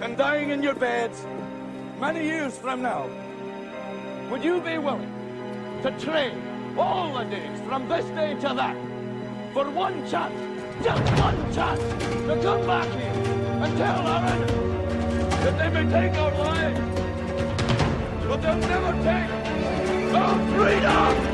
and dying in your beds many years from now, would you be willing to trade all the days from this day to that for one chance, just one chance, to come back here and tell our enemies that they may take our lives, but they'll never take our freedom?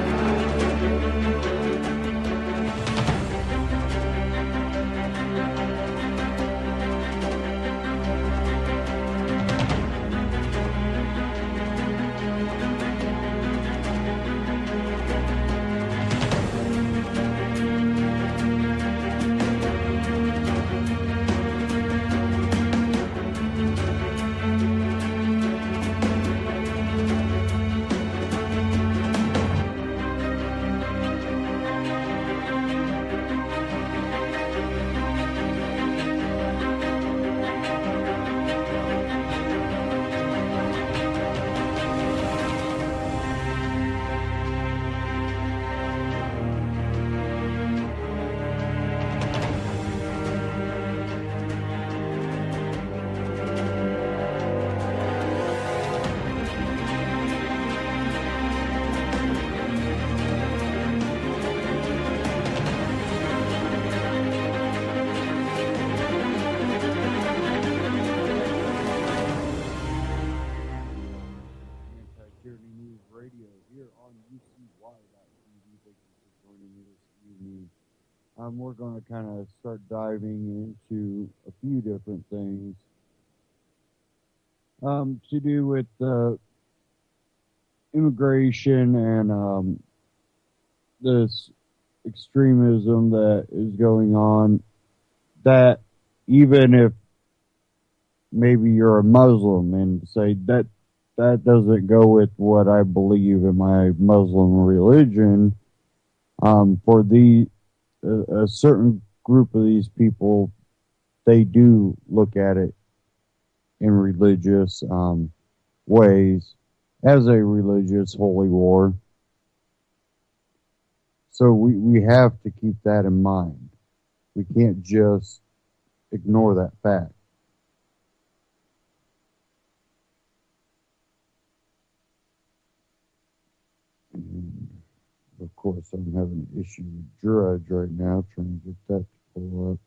Anti-Tyranny News Radio here on UCY.tv. Thank you for joining me this evening. We're going to kind of start diving into a few different things to do with immigration and this extremism that is going on, that even if maybe you're a Muslim and say that doesn't go with what I believe in my Muslim religion, for a certain group of these people, they do look at it in religious ways as a religious holy war. So we have to keep that in mind. We can't just ignore that fact. And of course, I'm having an issue with Drudge right now, trying to get that to pull up.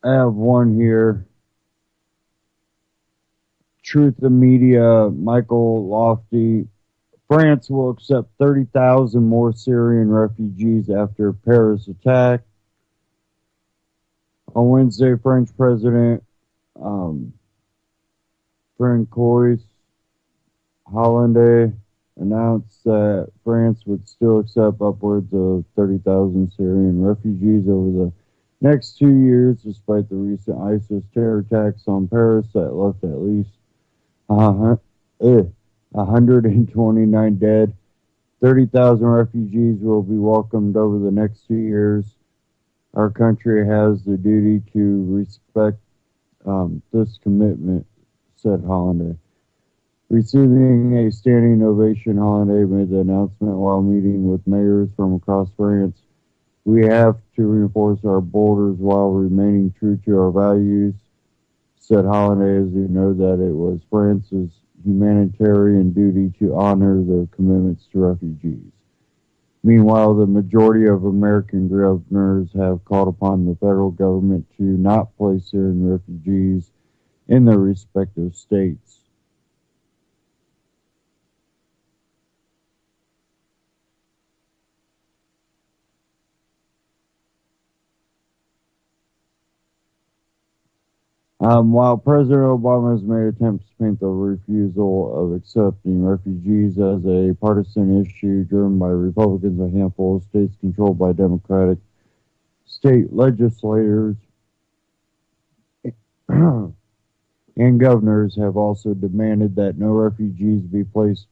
I have one here. Truth in Media, Michael Lofty. France will accept 30,000 more Syrian refugees after Paris attack. On Wednesday, French President Francois Hollande announced that France would still accept upwards of 30,000 Syrian refugees over the next 2 years, despite the recent ISIS terror attacks on Paris that left at least 129 dead. 30,000 refugees will be welcomed over the next 2 years. Our country has the duty to respect this commitment, said Hollande. Receiving a standing ovation, Hollande made the announcement while meeting with mayors from across France. We have to reinforce our borders while remaining true to our values, said Hollande, as he noted that it was France's humanitarian duty to honor their commitments to refugees. Meanwhile, the majority of American governors have called upon the federal government to not place Syrian refugees in their respective states. While President Obama has made attempts to paint the refusal of accepting refugees as a partisan issue driven by Republicans, a handful of states controlled by Democratic state legislators and governors have also demanded that no refugees be placed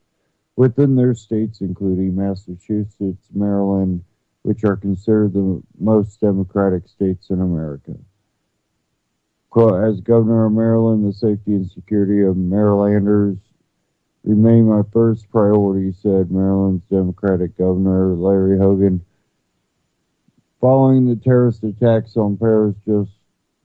within their states, including Massachusetts, Maryland, which are considered the most democratic states in America. Quote, as governor of Maryland, the safety and security of Marylanders remain my first priority, said Maryland's Democratic Governor Larry Hogan. Following the terrorist attacks on Paris just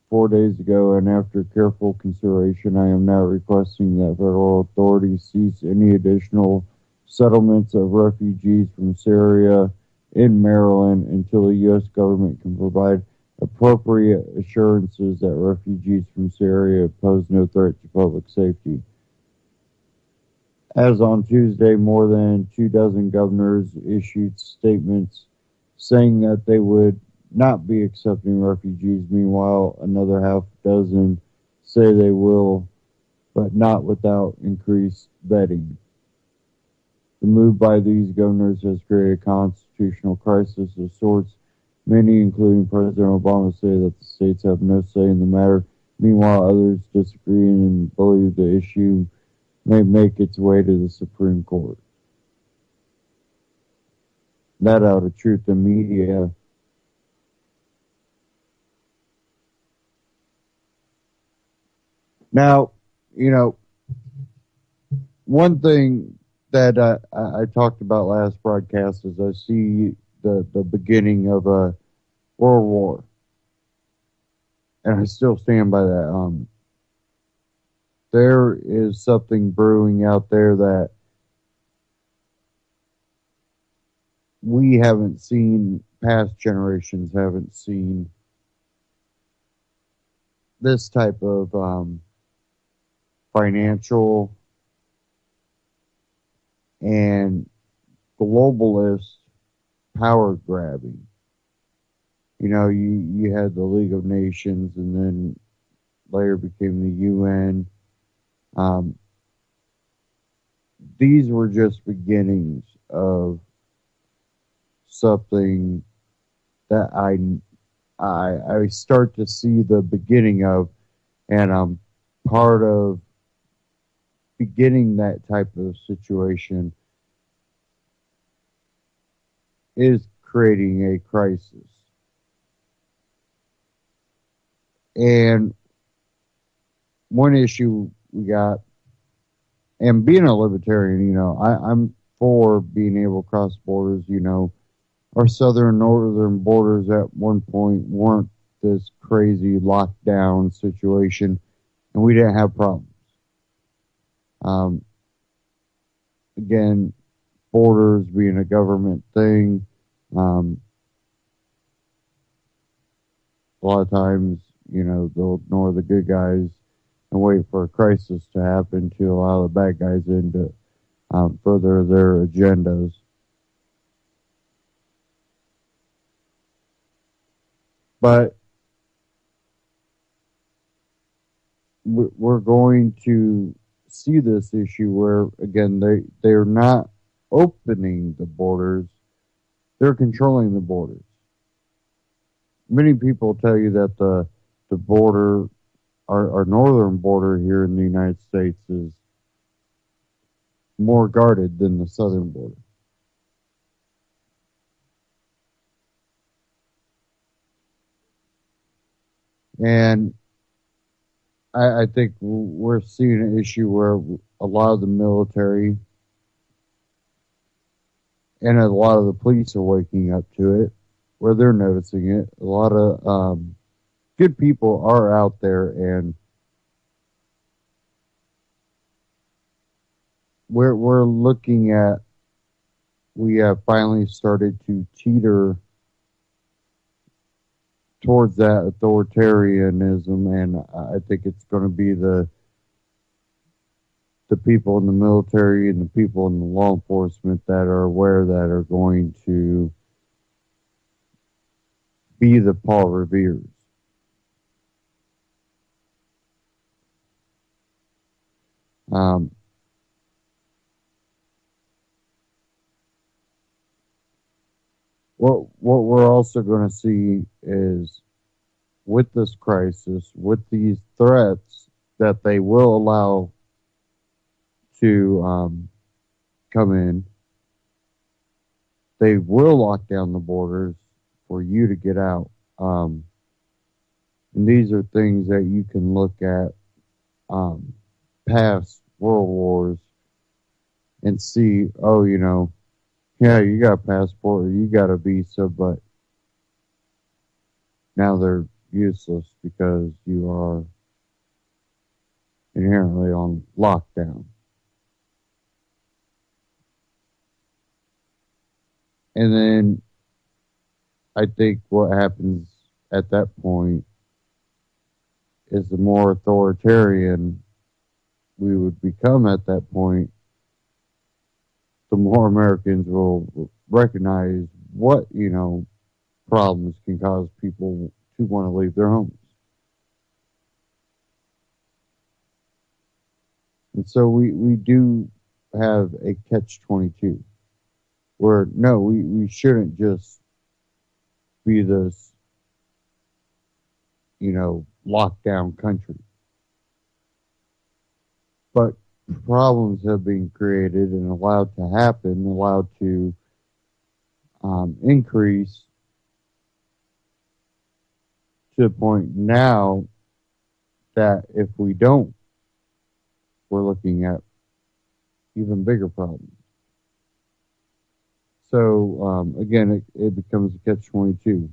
4 days ago, and after careful consideration, I am now requesting that federal authorities cease any additional settlements of refugees from Syria in Maryland until the U.S. government can provide appropriate assurances that refugees from Syria pose no threat to public safety. As on Tuesday, more than 24 governors issued statements saying that they would not be accepting refugees. Meanwhile, another half dozen say they will, but not without increased vetting. The move by these governors has created a constitutional crisis of sorts. Many, including President Obama, say that the states have no say in the matter. Meanwhile, others disagree and believe the issue may make its way to the Supreme Court. That out of Truth in Media. Now, one thing that I talked about last broadcast is I see the beginning of a world war. And I still stand by that. There is something brewing out there that we haven't seen, past generations haven't seen this type of financial and globalist power grabbing. You had the League of Nations, and then later became the UN. These were just beginnings of something that I start to see the beginning of, and I'm part of beginning that type of situation is creating a crisis. And one issue we got, and being a libertarian, I'm for being able to cross borders. Our southern and northern borders at one point weren't this crazy lockdown situation, and we didn't have problems. Again, borders being a government thing, a lot of times, they'll ignore the good guys and wait for a crisis to happen to allow the bad guys in to further their agendas. But we're going to see this issue where, again, they're not opening the borders, they're controlling the borders. Many people tell you that the border, our northern border here in the United States, is more guarded than the southern border. And I think we're seeing an issue where a lot of the military and a lot of the police are waking up to it, where they're noticing it. A lot of good people are out there, and we're looking at, we have finally started to teeter towards that authoritarianism, and I think it's going to be the people in the military and the people in the law enforcement that are aware that are going to be the Paul Reveres. What we're also going to see is, with this crisis, with these threats that they will allow to come in, they will lock down the borders for you to get out. And these are things that you can look at past world wars and see, yeah, you got a passport or you got a visa, but now they're useless because you are inherently on lockdown. And then I think what happens at that point is the more authoritarian we would become at that point, the more Americans will recognize what, problems can cause people to want to leave their homes. And so we do have a catch-22 where, no, we shouldn't just be this, lockdown country. But problems have been created and allowed to happen, allowed to increase to the point now that if we don't, we're looking at even bigger problems. So, again, it becomes a catch-22.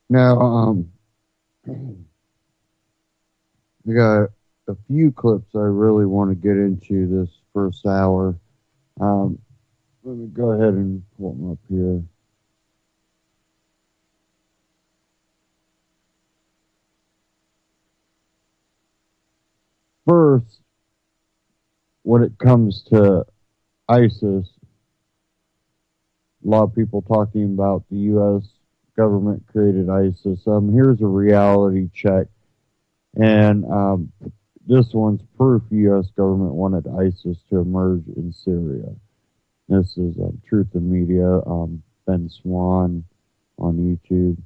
Now, we got a few clips I really want to get into this first hour. Let me go ahead and pull them up here. First, when it comes to ISIS, a lot of people talking about the U.S. government created ISIS. Here's a reality check, and this one's proof the U.S. government wanted ISIS to emerge in Syria. This is Truth in Media, Ben Swan on YouTube,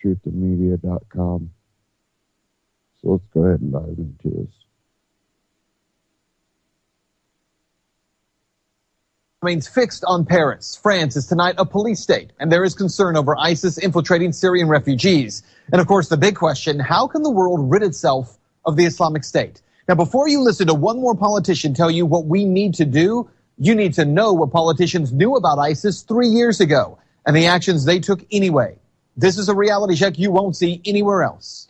truthinmedia.com. So let's go ahead and dive into this. Remains fixed on Paris. France is tonight a police state, and there is concern over ISIS infiltrating Syrian refugees. And of course, the big question, how can the world rid itself of the Islamic State? Now, before you listen to one more politician tell you what we need to do, you need to know what politicians knew about ISIS 3 years ago and the actions they took anyway. This is a reality check you won't see anywhere else.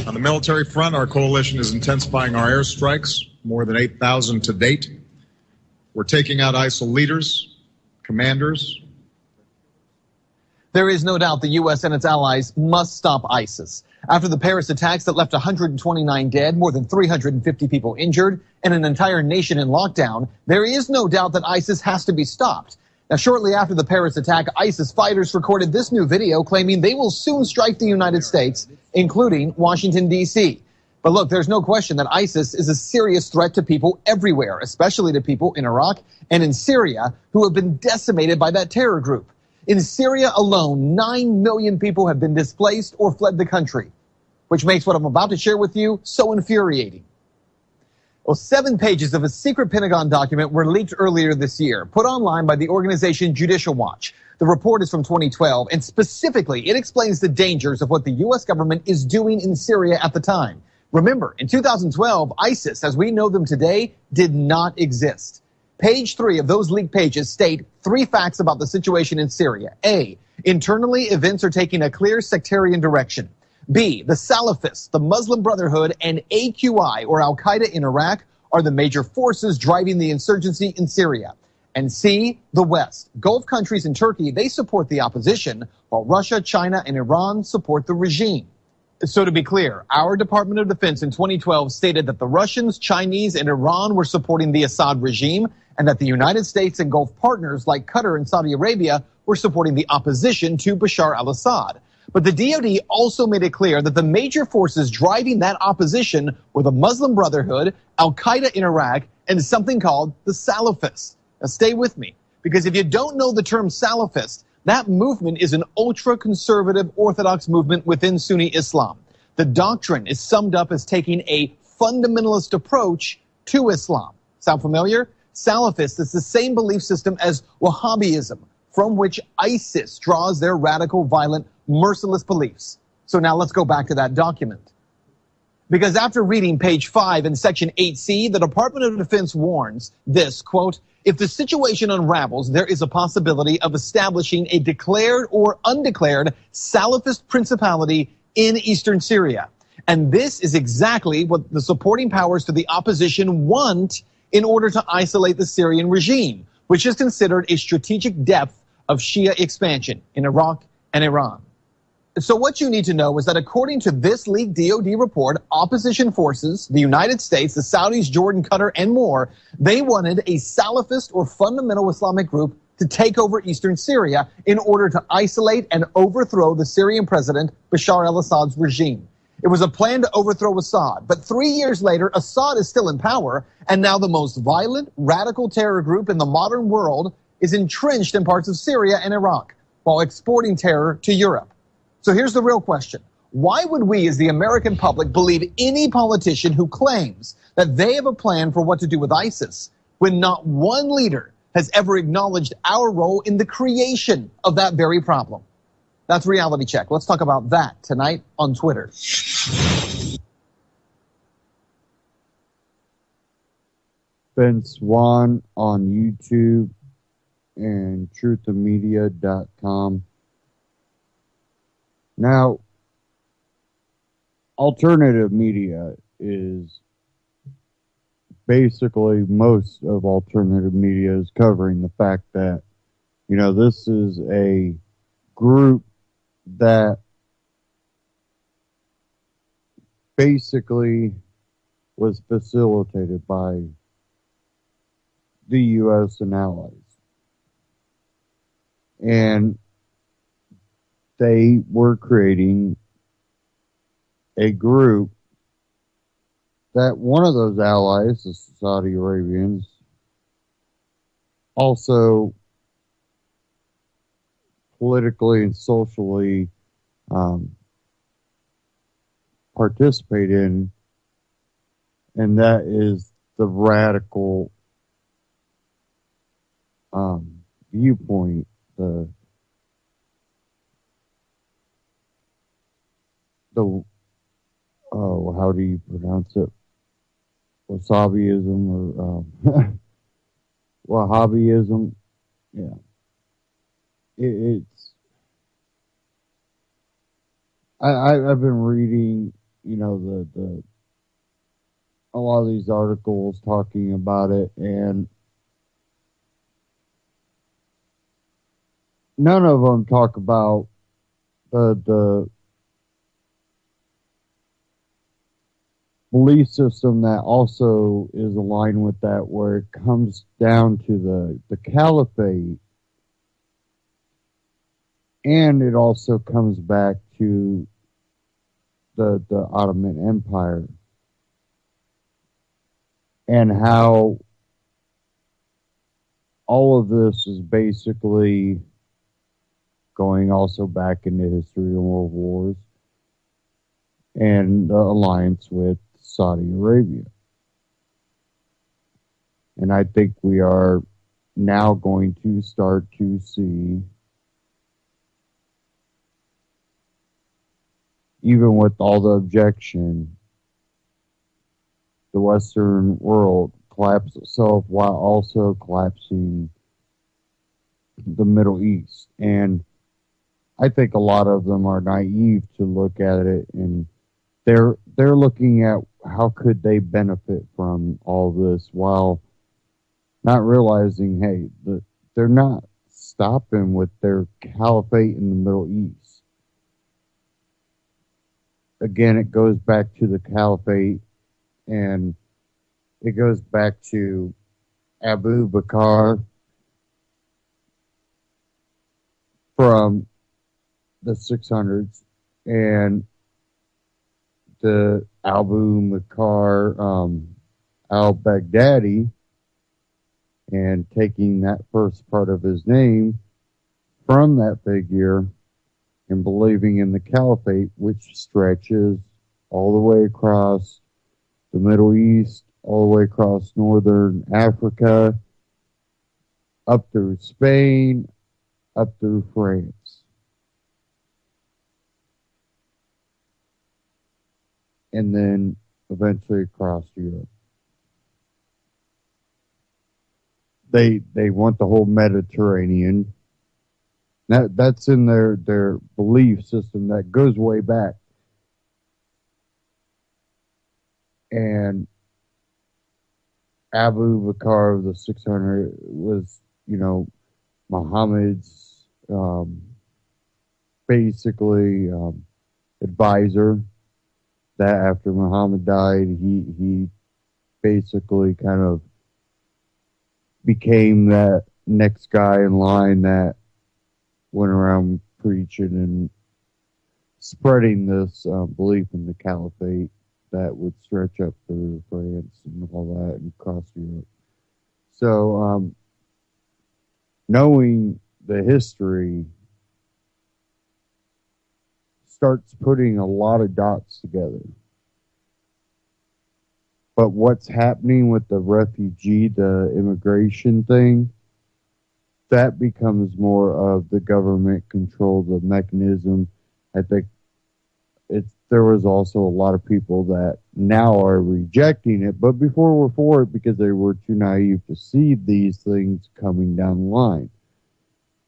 On the military front, our coalition is intensifying our airstrikes, more than 8,000 to date. We're taking out ISIL leaders, commanders. There is no doubt the U.S. and its allies must stop ISIS. After the Paris attacks that left 129 dead, more than 350 people injured, and an entire nation in lockdown, there is no doubt that ISIS has to be stopped. Now, shortly after the Paris attack, ISIS fighters recorded this new video claiming they will soon strike the United States, including Washington, D.C. But look, there's no question that ISIS is a serious threat to people everywhere, especially to people in Iraq and in Syria who have been decimated by that terror group. In Syria alone, 9 million people have been displaced or fled the country, which makes what I'm about to share with you so infuriating. Well, 7 pages of a secret Pentagon document were leaked earlier this year, put online by the organization Judicial Watch. The report is from 2012, and specifically, it explains the dangers of what the U.S. government is doing in Syria at the time. Remember, in 2012, ISIS, as we know them today, did not exist. Page 3 of those leaked pages state 3 facts about the situation in Syria. A, internally, events are taking a clear sectarian direction. B, the Salafists, the Muslim Brotherhood, and AQI, or Al-Qaeda in Iraq, are the major forces driving the insurgency in Syria. And C, the West. Gulf countries and Turkey, they support the opposition, while Russia, China, and Iran support the regime. So to be clear, our Department of Defense in 2012 stated that the Russians, Chinese, and Iran were supporting the Assad regime, and that the United States and Gulf partners like Qatar and Saudi Arabia were supporting the opposition to Bashar al-Assad. But the DoD also made it clear that the major forces driving that opposition were the Muslim Brotherhood, Al-Qaeda in Iraq, and something called the Salafists. Now stay with me, because if you don't know the term Salafist, that movement is an ultra-conservative Orthodox movement within Sunni Islam. The doctrine is summed up as taking a fundamentalist approach to Islam. Sound familiar? Salafist is the same belief system as Wahhabism, from which ISIS draws their radical, violent, merciless beliefs. So now let's go back to that document. Because after reading page 5 in section 8C, the Department of Defense warns this, quote, if the situation unravels, there is a possibility of establishing a declared or undeclared Salafist principality in eastern Syria. And this is exactly what the supporting powers to the opposition want in order to isolate the Syrian regime, which is considered a strategic depth of Shia expansion in Iraq and Iran. So what you need to know is that according to this leaked DOD report, opposition forces, the United States, the Saudis, Jordan, Qatar, and more, they wanted a Salafist or fundamental Islamic group to take over eastern Syria in order to isolate and overthrow the Syrian president Bashar al-Assad's regime. It was a plan to overthrow Assad, but 3 years later, Assad is still in power, and now the most violent, radical terror group in the modern world is entrenched in parts of Syria and Iraq, while exporting terror to Europe. So here's the real question. Why would we as the American public believe any politician who claims that they have a plan for what to do with ISIS when not one leader has ever acknowledged our role in the creation of that very problem? That's Reality Check. Let's talk about that tonight on Twitter. Ben Swan on YouTube and truthamedia.com. Now, alternative media is basically, most of alternative media is covering the fact that, this is a group that basically was facilitated by the U.S. and allies. And they were creating a group that one of those allies, the Saudi Arabians, also politically and socially participate in, and that is the radical viewpoint, the how do you pronounce it? Wasabiism or Wahhabism? Yeah. I've been reading, the a lot of these articles talking about it, and none of them talk about the belief system that also is aligned with that, where it comes down to the caliphate, and it also comes back to the Ottoman Empire, and how all of this is basically going also back into history and world wars and the alliance with Saudi Arabia. And I think we are now going to start to see, even with all the objection, the Western world collapse itself while also collapsing the Middle East. And I think a lot of them are naive to look at it, and they're looking at how could they benefit from all this, while not realizing, hey, they're not stopping with their caliphate in the Middle East. Again, it goes back to the caliphate, and it goes back to Abu Bakr from the 600s, and the Abu Bakr al-Baghdadi, and taking that first part of his name from that figure and believing in the caliphate, which stretches all the way across the Middle East, all the way across northern Africa, up through Spain, up through France. and then eventually across Europe. They want the whole Mediterranean. That's in their belief system that goes way back. And Abu Bakr of the 600 was, Muhammad's basically advisor. That after Muhammad died, he basically kind of became that next guy in line that went around preaching and spreading this belief in the caliphate that would stretch up through France and all that and across Europe. So, knowing the history starts putting a lot of dots together. But what's happening with the refugee, the immigration thing, that becomes more of the government control, the mechanism. I think there was also a lot of people that now are rejecting it, but before were for it because they were too naive to see these things coming down the line.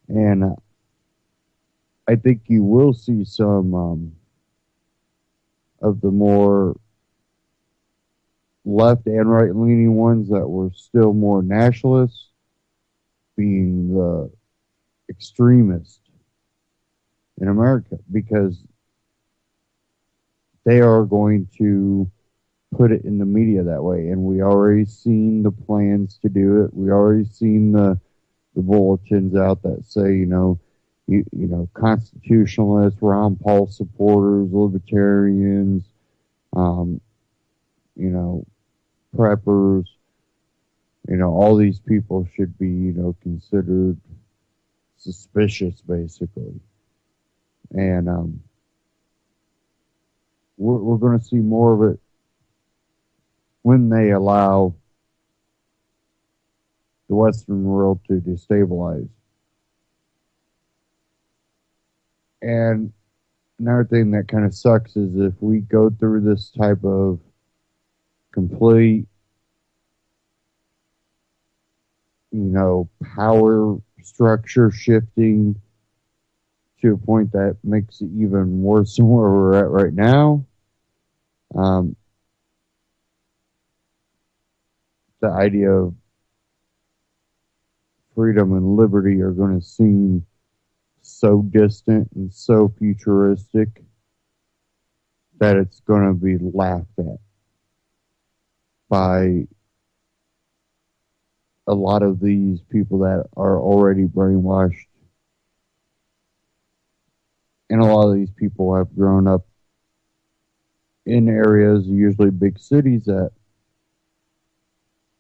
And I think you will see some of the more left and right leaning ones that were still more nationalists being the extremist in America, because they are going to put it in the media that way. And we already seen the plans to do it. We already seen the bulletins out that say, constitutionalists, Ron Paul supporters, libertarians, preppers, all these people should be, considered suspicious, basically. And we're going to see more of it when they allow the Western world to destabilize. And another thing that kind of sucks is if we go through this type of complete, power structure shifting to a point that makes it even worse than where we're at right now. The idea of freedom and liberty are going to seem so distant and so futuristic that it's going to be laughed at by a lot of these people that are already brainwashed. And a lot of these people have grown up in areas, usually big cities, that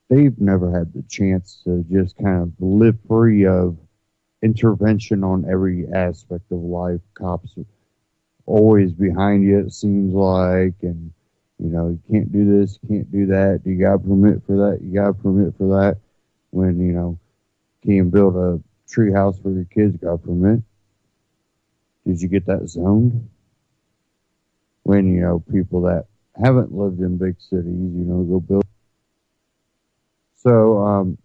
they've never had the chance to just kind of live free of intervention on every aspect of life. Cops are always behind you, it seems like, and you can't do this, can't do that. You got a permit for that, you got a permit for that. When can't build a tree house for your kids, got a permit. Did you get that zoned? When people that haven't lived in big cities, go build. So,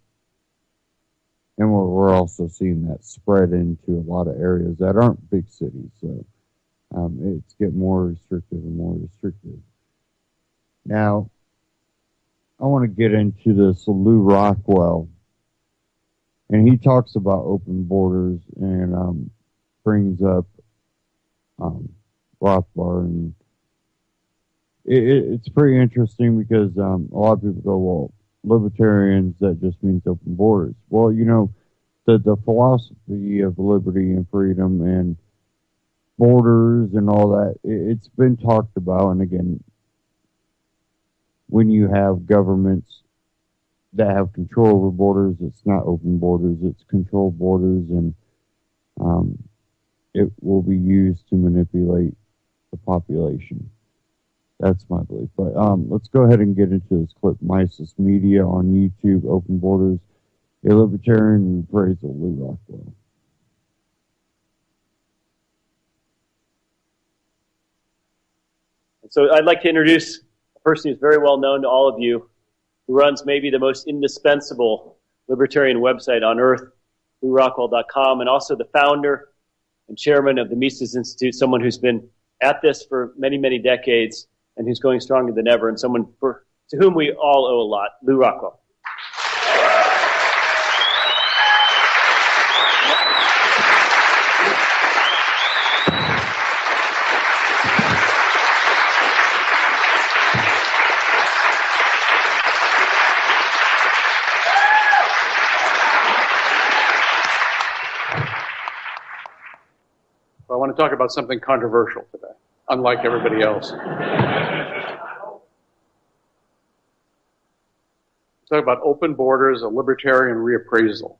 and we're also seeing that spread into a lot of areas that aren't big cities. So, it's getting more restrictive and more restrictive. Now, I want to get into this Lou Rockwell, and he talks about open borders and brings up Rothbard, and it's pretty interesting because a lot of people go, well, libertarians, that just means open borders. Well, the philosophy of liberty and freedom and borders and all that, it's been talked about. And again, when you have governments that have control over borders, it's not open borders, it's controlled borders, and it will be used to manipulate the population. That's my belief. But let's go ahead and get into this clip. Mises Media on YouTube, Open Borders, a libertarian reprisal, Lou Rockwell. So I'd like to introduce a person who's very well known to all of you, who runs maybe the most indispensable libertarian website on earth, LouRockwell.com, and also the founder and chairman of the Mises Institute, someone who's been at this for many, many decades and who's going stronger than ever, and someone to whom we all owe a lot, Lou Rockwell. I want to talk about something controversial today, unlike everybody else. Talk about open borders, a libertarian reappraisal.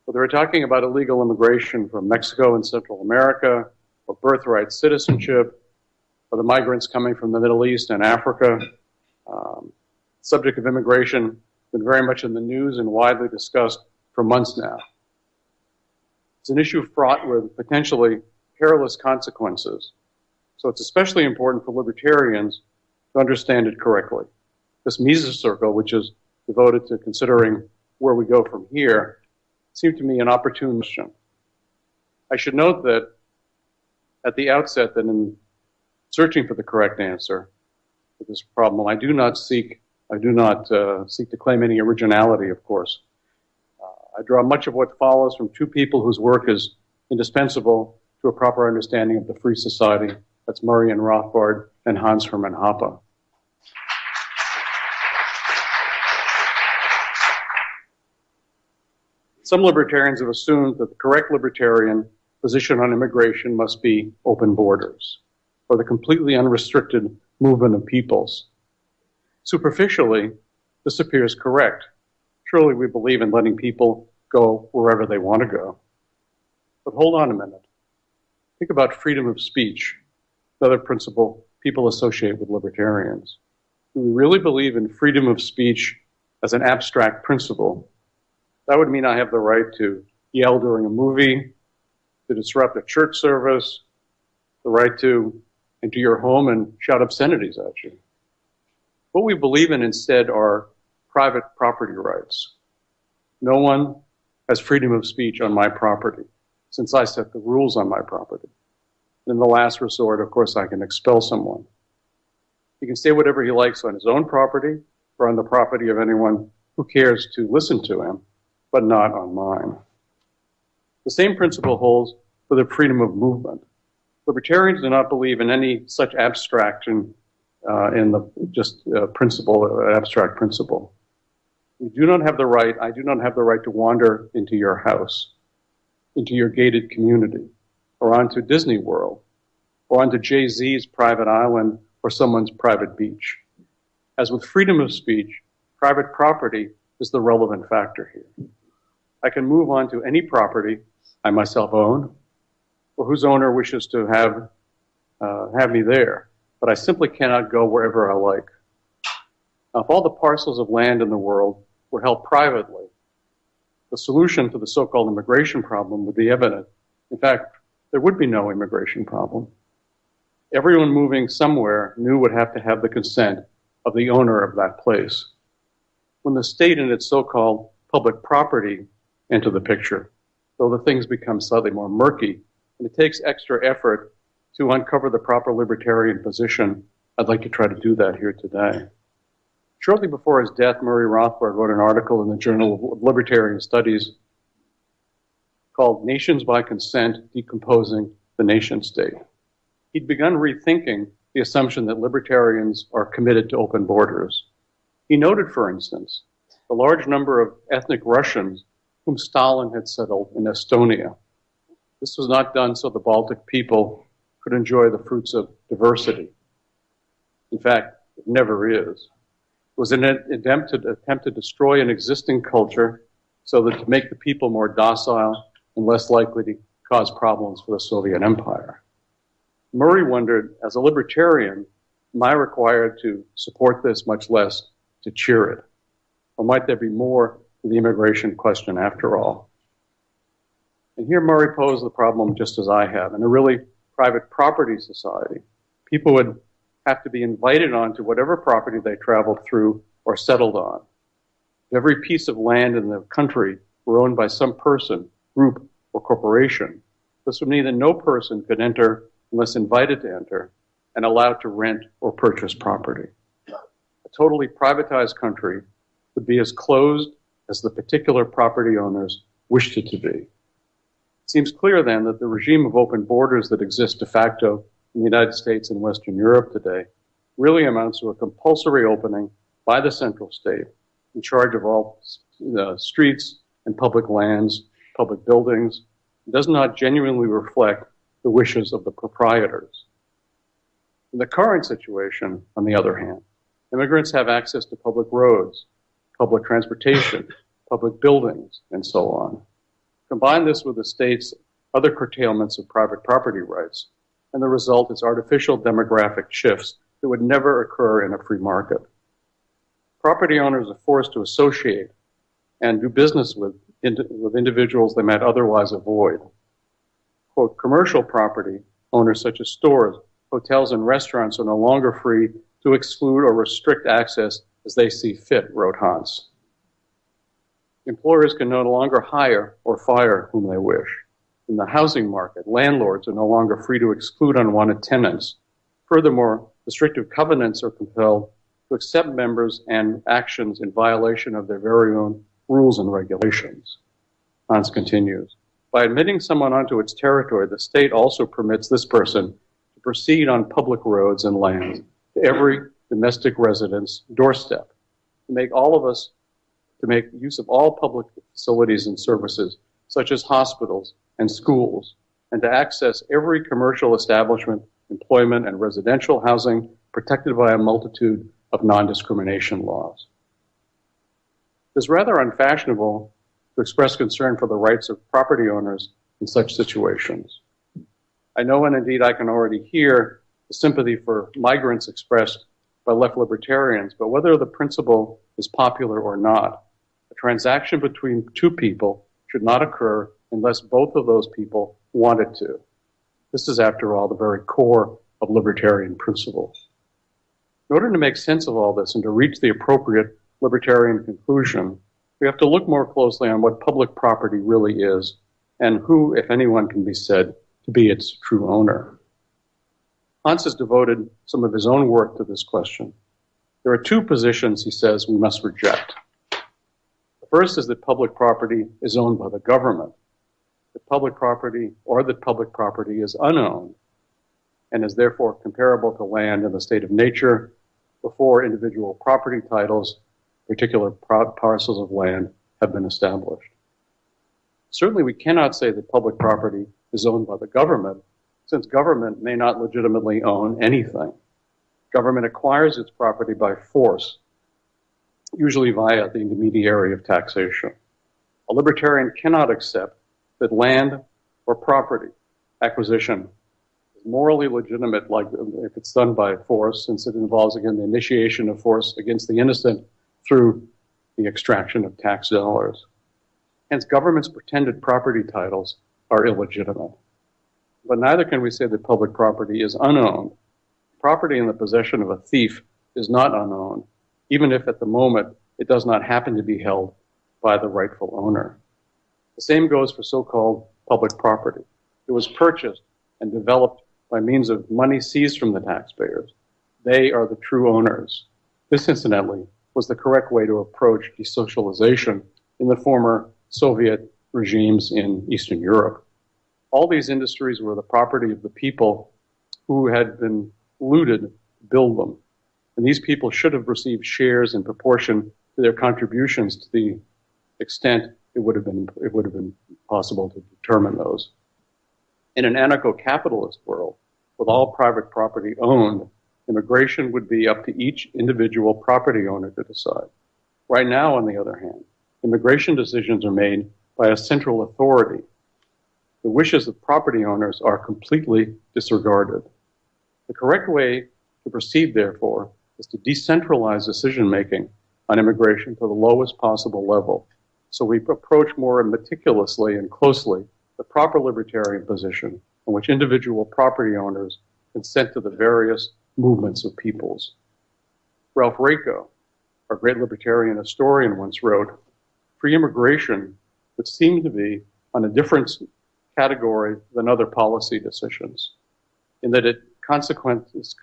Whether we're talking about illegal immigration from Mexico and Central America, or birthright citizenship, or the migrants coming from the Middle East and Africa, subject of immigration has been very much in the news and widely discussed for months now. It's an issue fraught with potentially perilous consequences. So it's especially important for libertarians to understand it correctly. This Mises Circle, which is devoted to considering where we go from here, seemed to me an opportune question. I should note that at the outset that in searching for the correct answer for this problem, I do not seek to claim any originality, of course. I draw much of what follows from two people whose work is indispensable to a proper understanding of the free society. That's Murray and Rothbard and Hans Hermann Hoppe. Some libertarians have assumed that the correct libertarian position on immigration must be open borders, or the completely unrestricted movement of peoples. Superficially, this appears correct. Surely we believe in letting people go wherever they want to go. But hold on a minute. Think about freedom of speech, another principle people associate with libertarians. Do we really believe in freedom of speech as an abstract principle? That would mean I have the right to yell during a movie, to disrupt a church service, the right to enter your home and shout obscenities at you. What we believe in instead are private property rights. No one has freedom of speech on my property, since I set the rules on my property. In the last resort, of course, I can expel someone. He can say whatever he likes on his own property or on the property of anyone who cares to listen to him, but not on mine. The same principle holds for the freedom of movement. Libertarians do not believe in any such abstraction in the principle, abstract principle. I do not have the right to wander into your house, into your gated community, or onto Disney World, or onto Jay-Z's private island, or someone's private beach. As with freedom of speech, private property is the relevant factor here. I can move on to any property I myself own, or whose owner wishes to have me there, but I simply cannot go wherever I like. Now, if all the parcels of land in the world were held privately, the solution to the so-called immigration problem would be evident. In fact, there would be no immigration problem. Everyone moving somewhere new would have to have the consent of the owner of that place. When the state and its so-called public property enter the picture, though the things become slightly more murky, and it takes extra effort to uncover the proper libertarian position, I'd like to try to do that here today. Shortly before his death, Murray Rothbard wrote an article in the Journal of Libertarian Studies called Nations by Consent, Decomposing the Nation State. He'd begun rethinking the assumption that libertarians are committed to open borders. He noted, for instance, the large number of ethnic Russians whom Stalin had settled in Estonia. This was not done so the Baltic people could enjoy the fruits of diversity. In fact, it never is. It was an attempt to destroy an existing culture so that to make the people more docile and less likely to cause problems for the Soviet Empire. Murray wondered, as a libertarian, am I required to support this, much less to cheer it? Or might there be more to the immigration question after all? And here Murray posed the problem just as I have. In a really private property society, People would have to be invited onto whatever property they traveled through or settled on. If every piece of land in the country were owned by some person, group, or corporation, this would mean that no person could enter unless invited to enter and allowed to rent or purchase property. A totally privatized country would be as closed as the particular property owners wished it to be. It seems clear then that the regime of open borders that exists de facto in the United States and Western Europe today really amounts to a compulsory opening by the central state in charge of all streets and public lands, public buildings. It does not genuinely reflect the wishes of the proprietors. In the current situation, on the other hand, immigrants have access to public roads, public transportation, public buildings, and so on. Combine this with the state's other curtailments of private property rights, and the result is artificial demographic shifts that would never occur in a free market. Property owners are forced to associate and do business with individuals they might otherwise avoid. Quote, commercial property owners such as stores, hotels, and restaurants are no longer free to exclude or restrict access as they see fit, wrote Hans. Employers can no longer hire or fire whom they wish. In the housing market, landlords are no longer free to exclude unwanted tenants. Furthermore, restrictive covenants are compelled to accept members and actions in violation of their very own rules and regulations. Hans continues, by admitting someone onto its territory, the state also permits this person to proceed on public roads and land to every domestic resident's doorstep, to make use of all public facilities and services, such as hospitals and schools, and to access every commercial establishment, employment, and residential housing protected by a multitude of non-discrimination laws. It is rather unfashionable to express concern for the rights of property owners in such situations. I know, and indeed I can already hear, the sympathy for migrants expressed by left libertarians, but whether the principle is popular or not, a transaction between two people should not occur unless both of those people want it to. This is, after all, the very core of libertarian principles. In order to make sense of all this and to reach the appropriate libertarian conclusion, we have to look more closely on what public property really is and who, if anyone, can be said to be its true owner. Hans has devoted some of his own work to this question. There are two positions, he says, we must reject. The first is that public property is owned by the government, that public property is unowned and is therefore comparable to land in the state of nature before individual property titles, particular parcels of land, have been established. Certainly we cannot say that public property is owned by the government, since government may not legitimately own anything. Government acquires its property by force, usually via the intermediary of taxation. A libertarian cannot accept that land or property acquisition is morally legitimate, like if it's done by force, since it involves, again, the initiation of force against the innocent through the extraction of tax dollars. Hence, government's pretended property titles are illegitimate. But neither can we say that public property is unowned. Property in the possession of a thief is not unowned, even if at the moment it does not happen to be held by the rightful owner. The same goes for so-called public property. It was purchased and developed by means of money seized from the taxpayers. They are the true owners. This, incidentally, was the correct way to approach desocialization in the former Soviet regimes in Eastern Europe. All these industries were the property of the people who had been looted to build them. And these people should have received shares in proportion to their contributions to the extent it would have been possible to determine those. In an anarcho-capitalist world, with all private property owned, immigration would be up to each individual property owner to decide. Right now, on the other hand, immigration decisions are made by a central authority. The wishes of property owners are completely disregarded. The correct way to proceed, therefore, is to decentralize decision-making on immigration to the lowest possible level, so we approach more meticulously and closely the proper libertarian position in which individual property owners consent to the various movements of peoples. Ralph Raico, our great libertarian historian, once wrote, free immigration would seem to be on a different category than other policy decisions, in that its consequences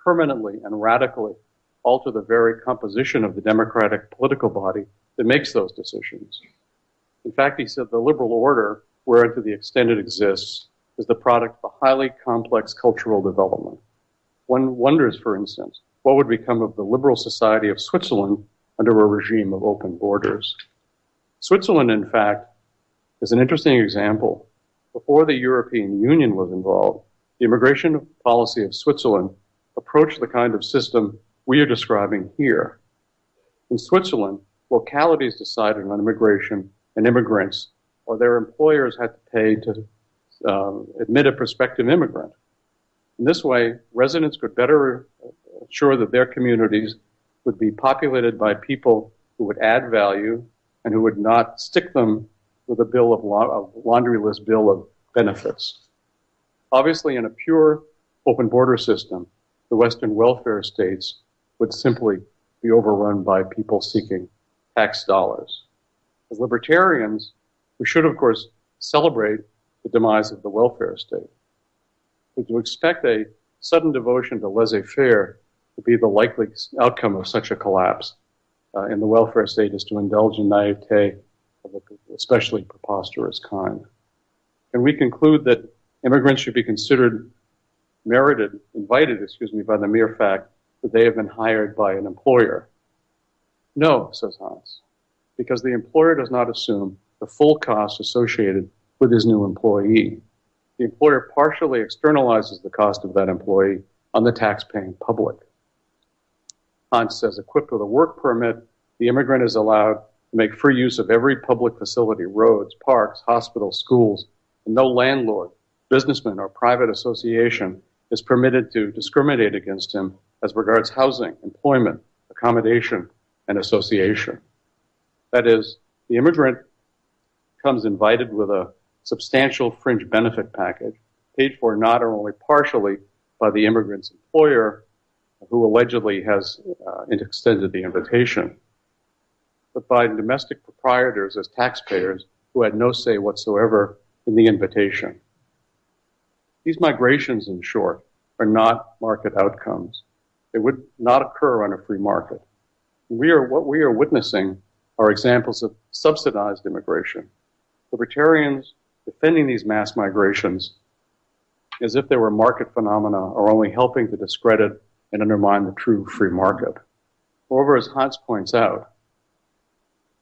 permanently and radically alter the very composition of the democratic political body that makes those decisions. In fact, he said the liberal order, where to the extent it exists, is the product of a highly complex cultural development. One wonders, for instance, what would become of the liberal society of Switzerland under a regime of open borders. Switzerland, in fact, is an interesting example. Before the European Union was involved, the immigration policy of Switzerland approached the kind of system we are describing here. In Switzerland, localities decided on immigration and immigrants, or their employers had to pay to admit a prospective immigrant. In this way, residents could better ensure that their communities would be populated by people who would add value and who would not stick them with a laundry list bill of benefits. Obviously, in a pure open border system, the Western welfare states would simply be overrun by people seeking tax dollars. As libertarians, we should, of course, celebrate the demise of the welfare state. But to expect a sudden devotion to laissez-faire to be the likely outcome of such a collapse in the welfare state is to indulge in naivete of an especially preposterous kind. And we conclude that immigrants should be considered invited by the mere fact that they have been hired by an employer. No, says Hans, because the employer does not assume the full cost associated with his new employee. The employer partially externalizes the cost of that employee on the tax-paying public. Hans says, equipped with a work permit, the immigrant is allowed to make free use of every public facility, roads, parks, hospitals, schools, and no landlord, businessman, or private association is permitted to discriminate against him as regards housing, employment, accommodation, and association. That is, the immigrant comes invited with a substantial fringe benefit package, paid for not only partially by the immigrant's employer, who allegedly has extended the invitation, but by domestic proprietors as taxpayers who had no say whatsoever in the invitation. These migrations, in short, are not market outcomes. They would not occur on a free market. What we are witnessing are examples of subsidized immigration. Libertarians defending these mass migrations as if they were market phenomena are only helping to discredit and undermine the true free market. Moreover, as Hans points out,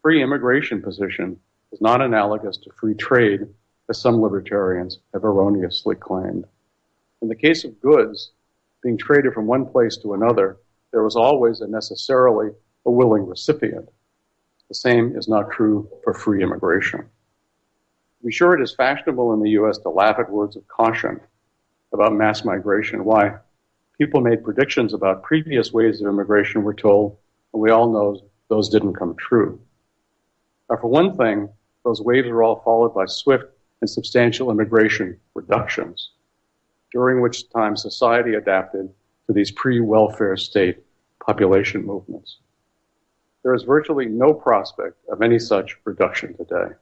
free immigration position is not analogous to free trade, as some libertarians have erroneously claimed. In the case of goods being traded from one place to another, there was always and necessarily a willing recipient. The same is not true for free immigration. To be sure, it is fashionable in the U.S. to laugh at words of caution about mass migration. Why? People made predictions about previous waves of immigration, we're told, and we all know those didn't come true. Now, for one thing, those waves were all followed by swift and substantial immigration reductions, during which time society adapted to these pre-welfare state population movements. There is virtually no prospect of any such reduction today.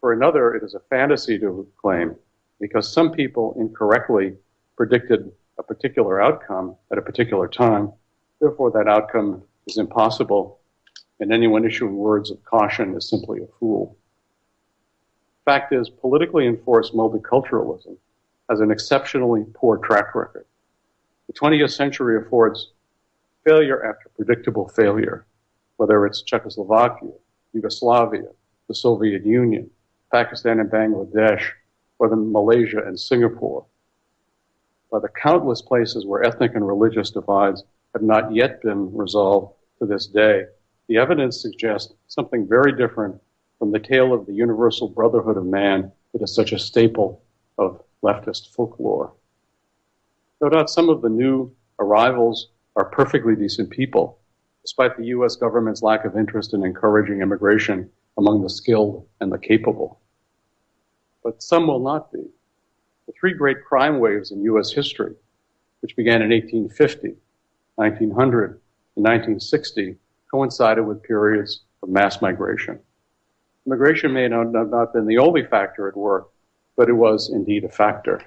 For another, it is a fantasy to claim because some people incorrectly predicted a particular outcome at a particular time. Therefore, that outcome is impossible, and anyone issuing words of caution is simply a fool. Fact is, politically enforced multiculturalism has an exceptionally poor track record. The 20th century affords failure after predictable failure, whether it's Czechoslovakia, Yugoslavia, the Soviet Union, Pakistan and Bangladesh, or then Malaysia and Singapore. By the countless places where ethnic and religious divides have not yet been resolved to this day, the evidence suggests something very different from the tale of the universal brotherhood of man that is such a staple of leftist folklore. No doubt some of the new arrivals are perfectly decent people, despite the U.S. government's lack of interest in encouraging immigration among the skilled and the capable. But some will not be. The three great crime waves in U.S. history, which began in 1850, 1900, and 1960, coincided with periods of mass migration. Immigration may not have been the only factor at work, but it was indeed a factor.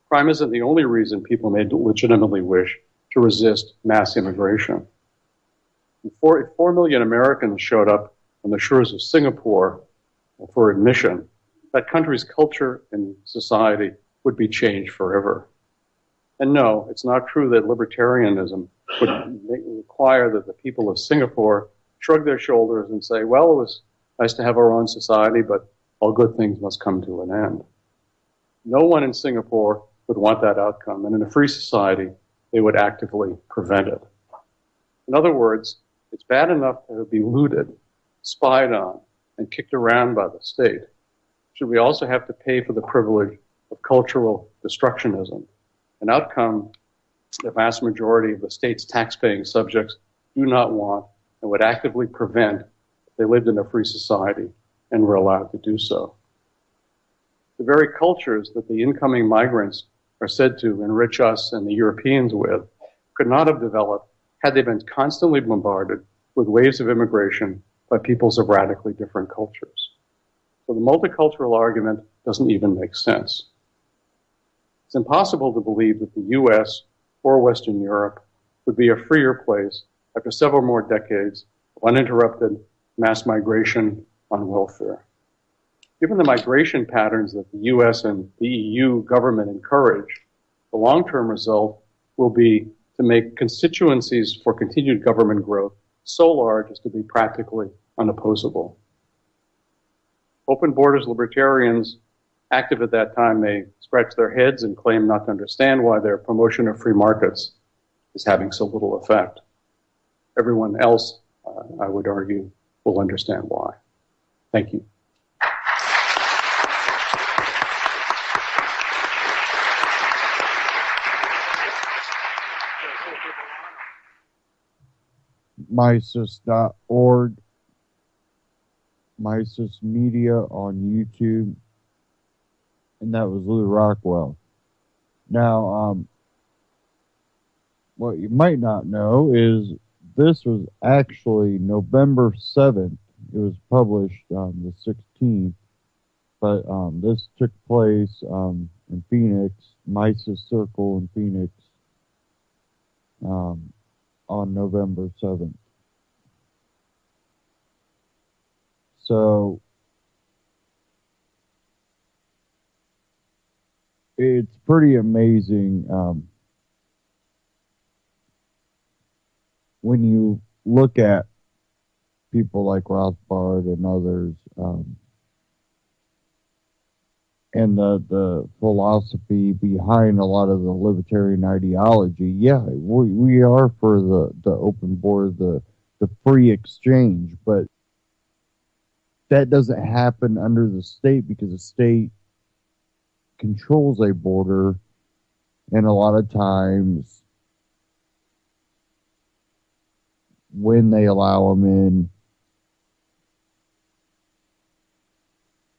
Crime isn't the only reason people may legitimately wish to resist mass immigration. 4 million Americans showed up on the shores of Singapore for admission. That country's culture and society would be changed forever. And no, it's not true that libertarianism would require that the people of Singapore shrug their shoulders and say, well, it was nice to have our own society, but all good things must come to an end. No one in Singapore would want that outcome, and in a free society, they would actively prevent it. In other words, it's bad enough to be looted, spied on, and kicked around by the state. Should we also have to pay for the privilege of cultural destructionism, an outcome the vast majority of the state's tax-paying subjects do not want and would actively prevent if they lived in a free society and were allowed to do so? The very cultures that the incoming migrants are said to enrich us and the Europeans with could not have developed had they been constantly bombarded with waves of immigration by peoples of radically different cultures. So the multicultural argument doesn't even make sense. It's impossible to believe that the US or Western Europe would be a freer place after several more decades of uninterrupted mass migration on welfare. Given the migration patterns that the US and the EU government encourage, the long-term result will be to make constituencies for continued government growth so large as to be practically unopposable. Open borders libertarians active at that time may scratch their heads and claim not to understand why their promotion of free markets is having so little effect. Everyone else, I would argue, will understand why. Thank you. Mises.org, Mises Media on YouTube, and that was Lou Rockwell. Now, what you might not know is this was actually November 7th. It was published the 16th, but this took place in Phoenix, Mises Circle in Phoenix, on November 7th. So it's pretty amazing when you look at people like Rothbard and others, and the philosophy behind a lot of the libertarian ideology. Yeah, we are for the open border, the free exchange, but that doesn't happen under the state because the state controls a border, and a lot of times when they allow them in,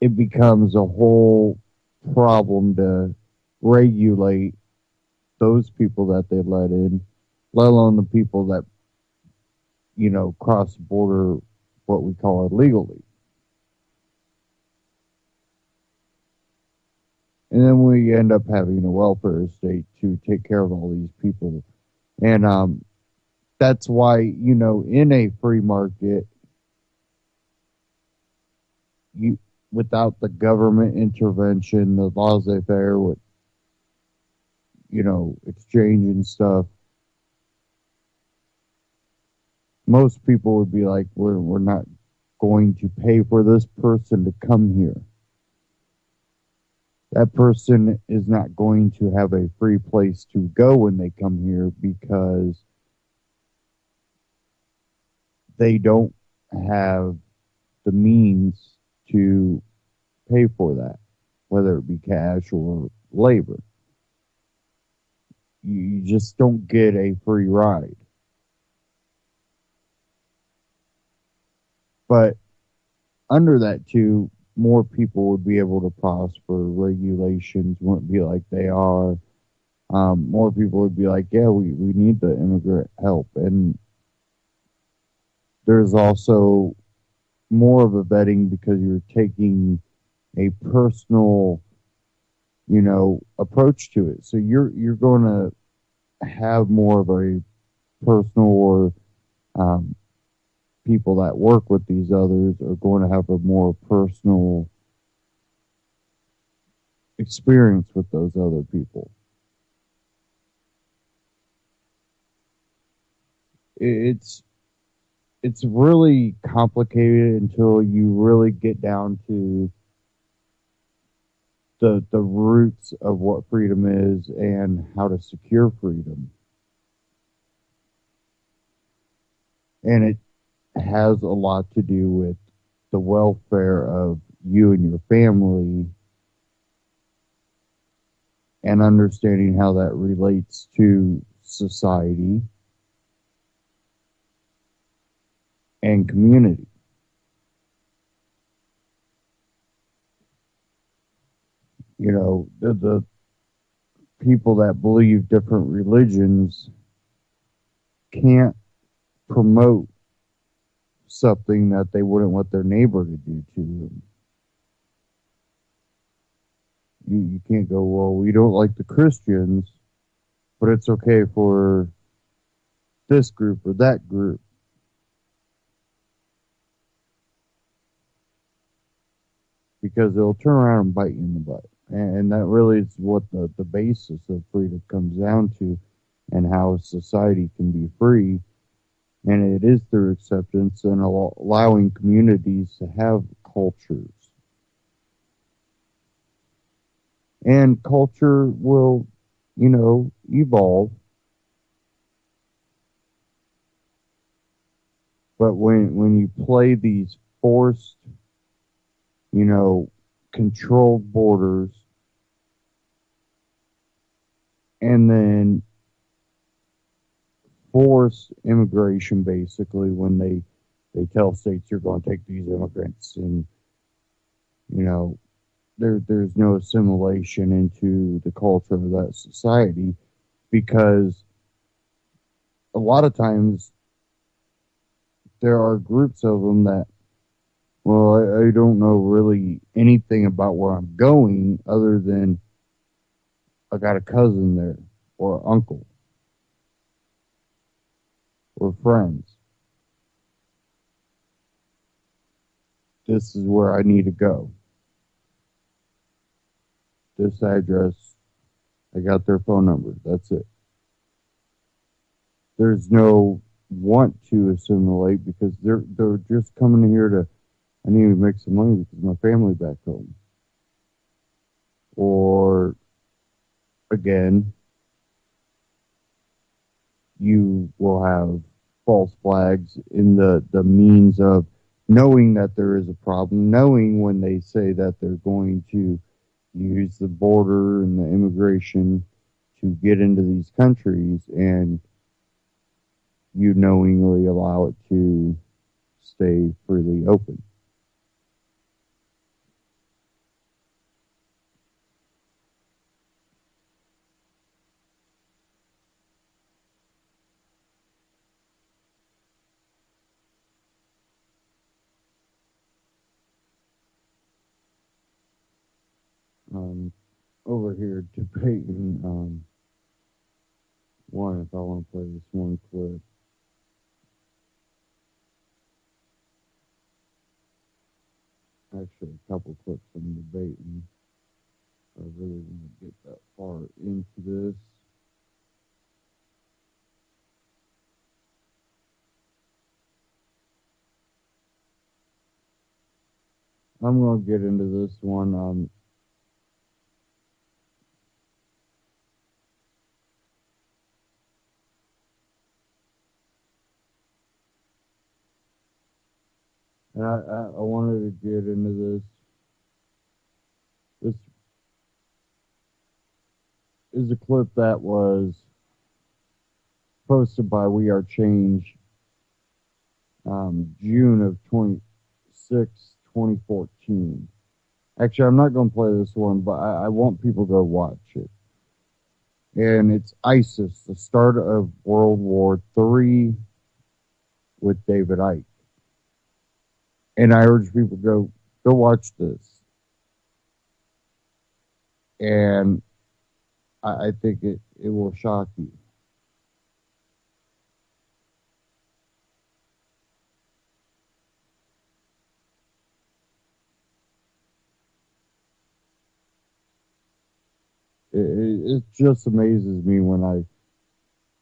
it becomes a whole problem to regulate those people that they let in, let alone the people that, cross the border, what we call illegally. And then we end up having a welfare state to take care of all these people. And that's why, in a free market, without the government intervention, the laissez-faire with, exchange and stuff, most people would be like, we're not going to pay for this person to come here. That person is not going to have a free place to go when they come here because they don't have the means to pay for that, whether it be cash or labor. You just don't get a free ride. But under that too, more people would be able to prosper. Regulations wouldn't be like they are. More people would be like, yeah, we need the immigrant help. And there's also more of a vetting because you're taking a personal, approach to it. So you're going to have more of a personal, or people that work with these others are going to have a more personal experience with those other people. It's really complicated until you really get down to the roots of what freedom is and how to secure freedom. And it has a lot to do with the welfare of you and your family, and understanding how that relates to society and community. The people that believe different religions can't promote something that they wouldn't want their neighbor to do to them. You can't go, well, we don't like the Christians, but it's okay for this group or that group. Because it'll turn around and bite you in the butt. And that really is what the basis of freedom comes down to, and how society can be free. And it is through acceptance and allowing communities to have cultures. And culture will, evolve. But when you play these forced, controlled borders, and then force immigration, basically, when they tell states you're going to take these immigrants, and there's no assimilation into the culture of that society, because a lot of times there are groups of them that, well, I don't know really anything about where I'm going other than I got a cousin there, or uncle, or friends. This is where I need to go. This address, I got their phone number. That's it. There's no want to assimilate, because they're just coming here to, I need to make some money because my family back home. Or again, you will have false flags in the means of knowing that there is a problem, knowing when they say that they're going to use the border and the immigration to get into these countries, and you knowingly allow it to stay freely open. Over here debating one, if I want to play this one clip. Actually, a couple clips I'm debating. I really want to get that far into this. I'm going to get into this one. And I wanted to get into this. This is a clip that was posted by We Are Change, June of 2014. Actually, I'm not going to play this one, but I want people to watch it. And it's ISIS, the start of World War III with David Icke. And I urge people to go watch this. And I think it will shock you. It just amazes me when I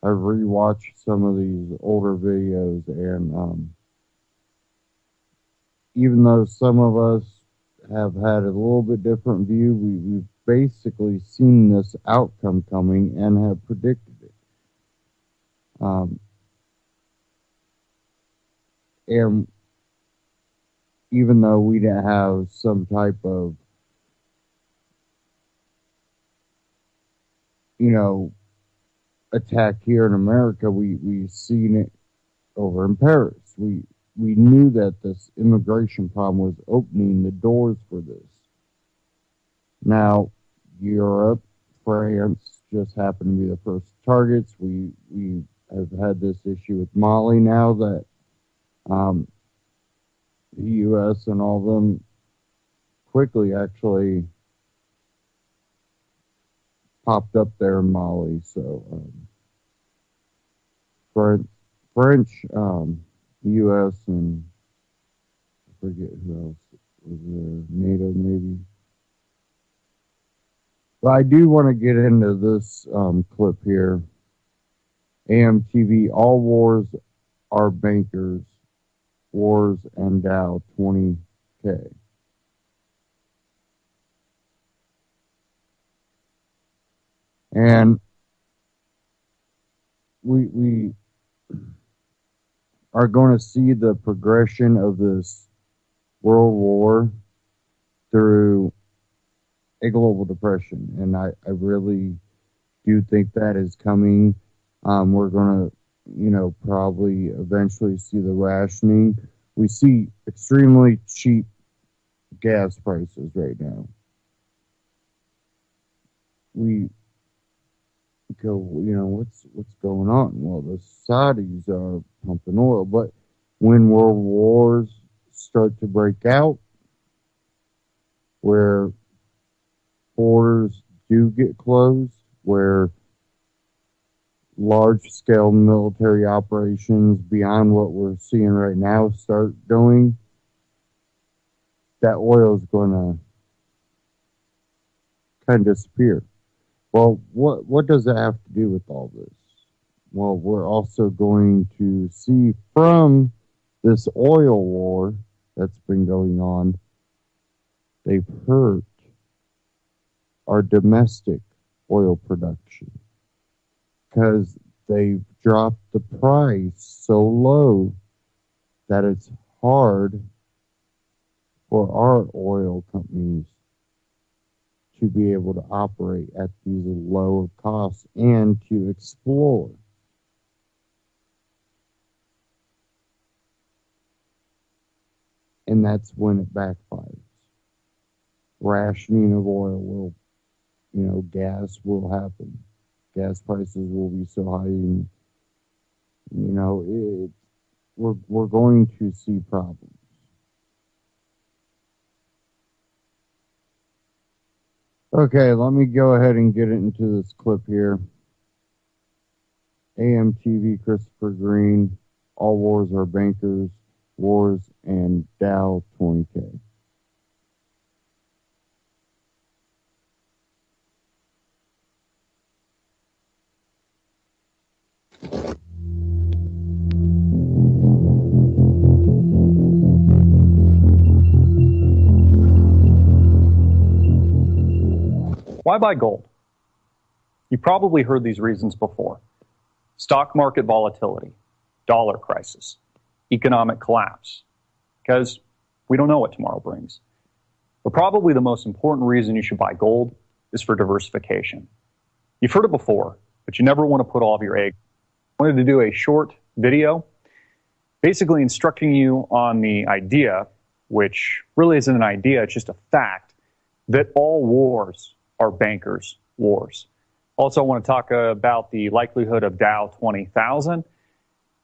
rewatch some of these older videos, and even though some of us have had a little bit different view, we've basically seen this outcome coming and have predicted it. And even though we didn't have some type of, attack here in America, we've seen it over in Paris. We knew that this immigration problem was opening the doors for this. Now, Europe, France just happened to be the first targets. We have had this issue with Mali now that the U.S. and all of them quickly actually popped up there in Mali. So French, U.S. and I forget who else was there, NATO maybe. But I do want to get into this clip here. AMTV, all wars are bankers, wars and Dow 20K. And we are going to see the progression of this world war through a global depression. And I really do think that is coming. We're going to, probably eventually see the rationing. We see extremely cheap gas prices right now. We go, what's going on? Well, the Saudis are pumping oil, but when world wars start to break out, where borders do get closed, where large-scale military operations beyond what we're seeing right now start going, that oil is going to kind of disappear. Well, what does that have to do with all this? Well, we're also going to see from this oil war that's been going on, they've hurt our domestic oil production because they've dropped the price so low that it's hard for our oil companies to be able to operate at these low costs and to explore. And that's when it backfires. Rationing of oil will, gas will happen. Gas prices will be so high, and, we're going to see problems. Okay, let me go ahead and get into this clip here. AMTV, Christopher Green, all wars are bankers, wars and Dow 20K. Why buy gold? You probably heard these reasons before. Stock market volatility, dollar crisis, economic collapse, because we don't know what tomorrow brings. But probably the most important reason you should buy gold is for diversification. You've heard it before, but you never want to put all of your eggs. I wanted to do a short video basically instructing you on the idea, which really isn't an idea, it's just a fact, that all wars are bankers' wars. Also, I want to talk about the likelihood of Dow 20,000.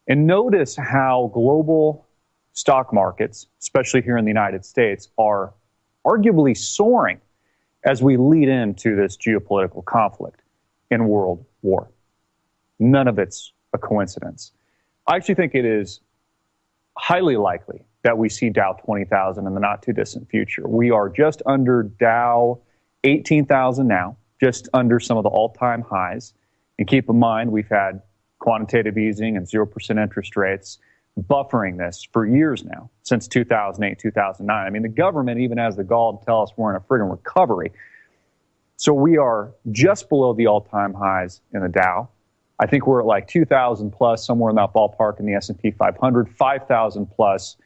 And notice how global stock markets, especially here in the United States, are arguably soaring as we lead into this geopolitical conflict in World War. None of it's a coincidence. I actually think it is highly likely that we see Dow 20,000 in the not too distant future. We are just under Dow 18,000 now, just under some of the all-time highs. And keep in mind, we've had quantitative easing and 0% interest rates buffering this for years now, since 2008, 2009. I mean, the government even has the gall to tell us we're in a friggin' recovery. So we are just below the all-time highs in the Dow. I think we're at like 2,000 plus, somewhere in that ballpark in the S&P 500, 5,000 plus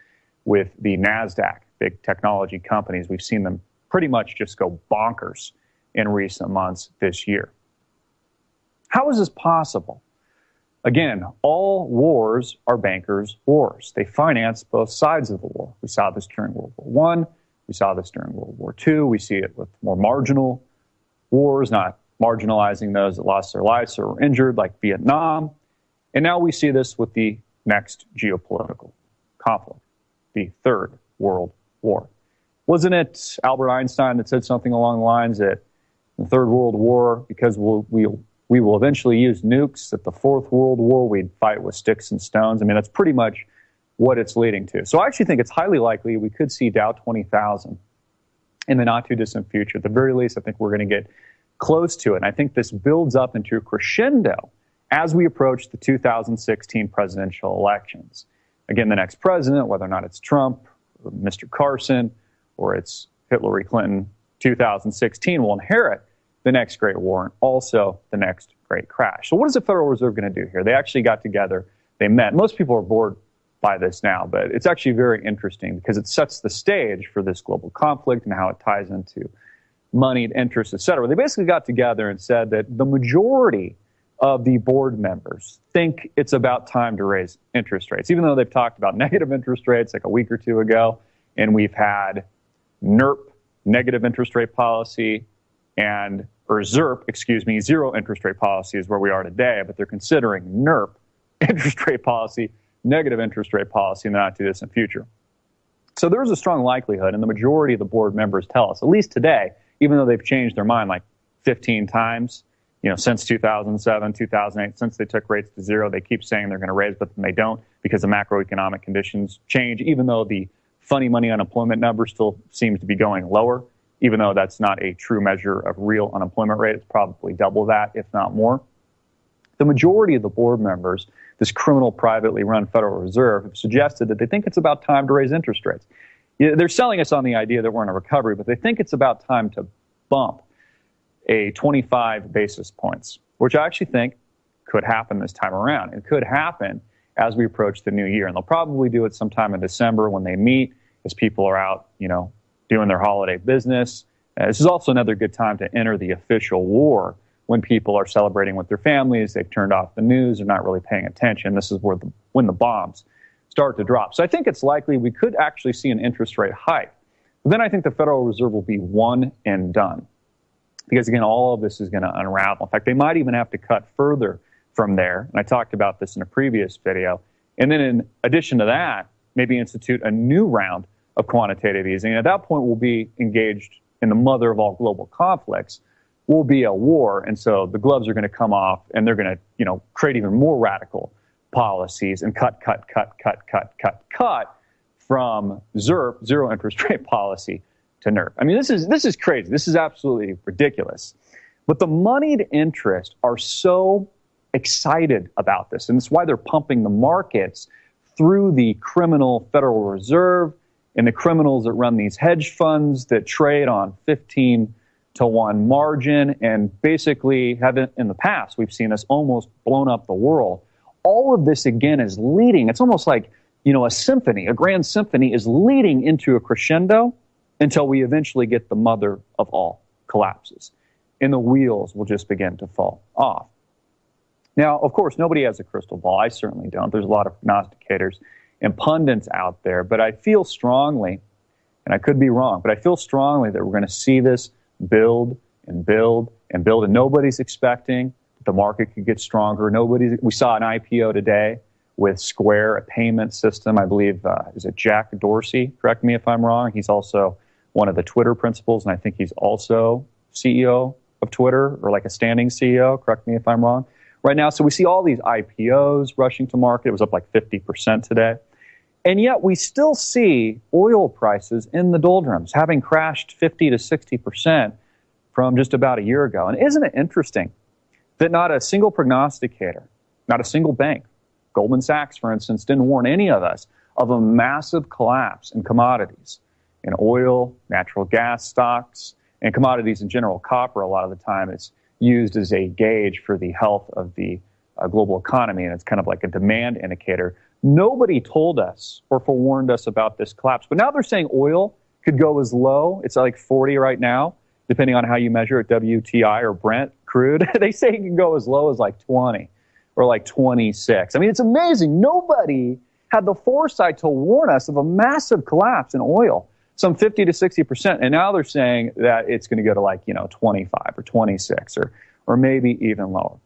with the NASDAQ, big technology companies. We've seen them pretty much just go bonkers in recent months this year. How is this possible? Again, all wars are bankers' wars. They finance both sides of the war. We saw this during World War I. We saw this during World War II. We see it with more marginal wars, not marginalizing those that lost their lives or were injured, like Vietnam. And now we see this with the next geopolitical conflict, the Third World War. Wasn't it Albert Einstein that said something along the lines that the Third World War, because we will eventually use nukes, that the Fourth World War we'd fight with sticks and stones? I mean, that's pretty much what it's leading to. So I actually think it's highly likely we could see Dow 20,000 in the not too distant future. At the very least, I think we're going to get close to it. And I think this builds up into a crescendo as we approach the 2016 presidential elections. Again, the next president, whether or not it's Trump or Mr. Carson or it's Hillary Clinton, 2016 will inherit the next great war and also the next great crash. So what is the Federal Reserve going to do here? They actually got together. They met. Most people are bored by this now, but it's actually very interesting because it sets the stage for this global conflict and how it ties into moneyed interest, et cetera. They basically got together and said that the majority of the board members think it's about time to raise interest rates, even though they've talked about negative interest rates like a week or two ago, and we've had NERP, negative interest rate policy, or ZIRP, zero interest rate policy is where we are today, but they're considering NERP, interest rate policy, negative interest rate policy in the not too distant future. So there's a strong likelihood, and the majority of the board members tell us, at least today, even though they've changed their mind like 15 times, since 2007, 2008, since they took rates to zero, they keep saying they're going to raise, but then they don't because the macroeconomic conditions change, even though the funny money unemployment number still seems to be going lower, even though that's not a true measure of real unemployment rate. It's probably double that, if not more. The majority of the board members, this criminal privately run Federal Reserve, have suggested that they think it's about time to raise interest rates. They're selling us on the idea that we're in a recovery, but they think it's about time to bump a 25 basis points, which I actually think could happen this time around. It could happen as we approach the new year, and they'll probably do it sometime in December when they meet, as people are out, doing their holiday business. This is also another good time to enter the official war when people are celebrating with their families. They've turned off the news. They're not really paying attention. This is when the bombs start to drop. So I think it's likely we could actually see an interest rate hike. But then I think the Federal Reserve will be one and done. Because, again, all of this is going to unravel. In fact, they might even have to cut further from there. And I talked about this in a previous video. And then in addition to that, maybe institute a new round of quantitative easing. And at that point, we'll be engaged in the mother of all global conflicts, will be a war. And so the gloves are going to come off, and they're going to, create even more radical policies and cut from ZIRP, zero interest rate policy, to NERP. I mean, this is crazy. This is absolutely ridiculous. But the moneyed interests are so excited about this, and it's why they're pumping the markets through the criminal Federal Reserve and the criminals that run these hedge funds that trade on 15-to-1 margin, and basically haven't in the past. We've seen this almost blown up the world. All of this, again, is leading. It's almost like, a symphony, a grand symphony is leading into a crescendo until we eventually get the mother of all collapses. And the wheels will just begin to fall off. Now, of course, nobody has a crystal ball. I certainly don't. There's a lot of prognosticators and pundits out there. But I feel strongly and I could be wrong, but I feel strongly that we're going to see this build and build and build, and nobody's expecting that the market could get stronger. We saw an IPO today with Square, a payment system. I believe, is it Jack Dorsey? Correct me if I'm wrong. He's also one of the Twitter principals, and I think he's also CEO of Twitter, or like a standing CEO. Correct me if I'm wrong. Right now, so we see all these IPOs rushing to market. It was up like 50% today. And yet we still see oil prices in the doldrums, having crashed 50 to 60% from just about a year ago. And isn't it interesting that not a single prognosticator, not a single bank, Goldman Sachs, for instance, didn't warn any of us of a massive collapse in commodities, in oil, natural gas stocks, and commodities in general. Copper, a lot of the time, is used as a gauge for the health of the global economy, and it's kind of like a demand indicator. Nobody told us or forewarned us about this collapse. But now they're saying oil could go as low. It's like 40 right now, depending on how you measure it, WTI or Brent crude. They say it can go as low as like 20 or like 26. I mean, it's amazing. Nobody had the foresight to warn us of a massive collapse in oil, some 50 to 60%. And now they're saying that it's going to go to like, 25 or 26 or maybe even lower.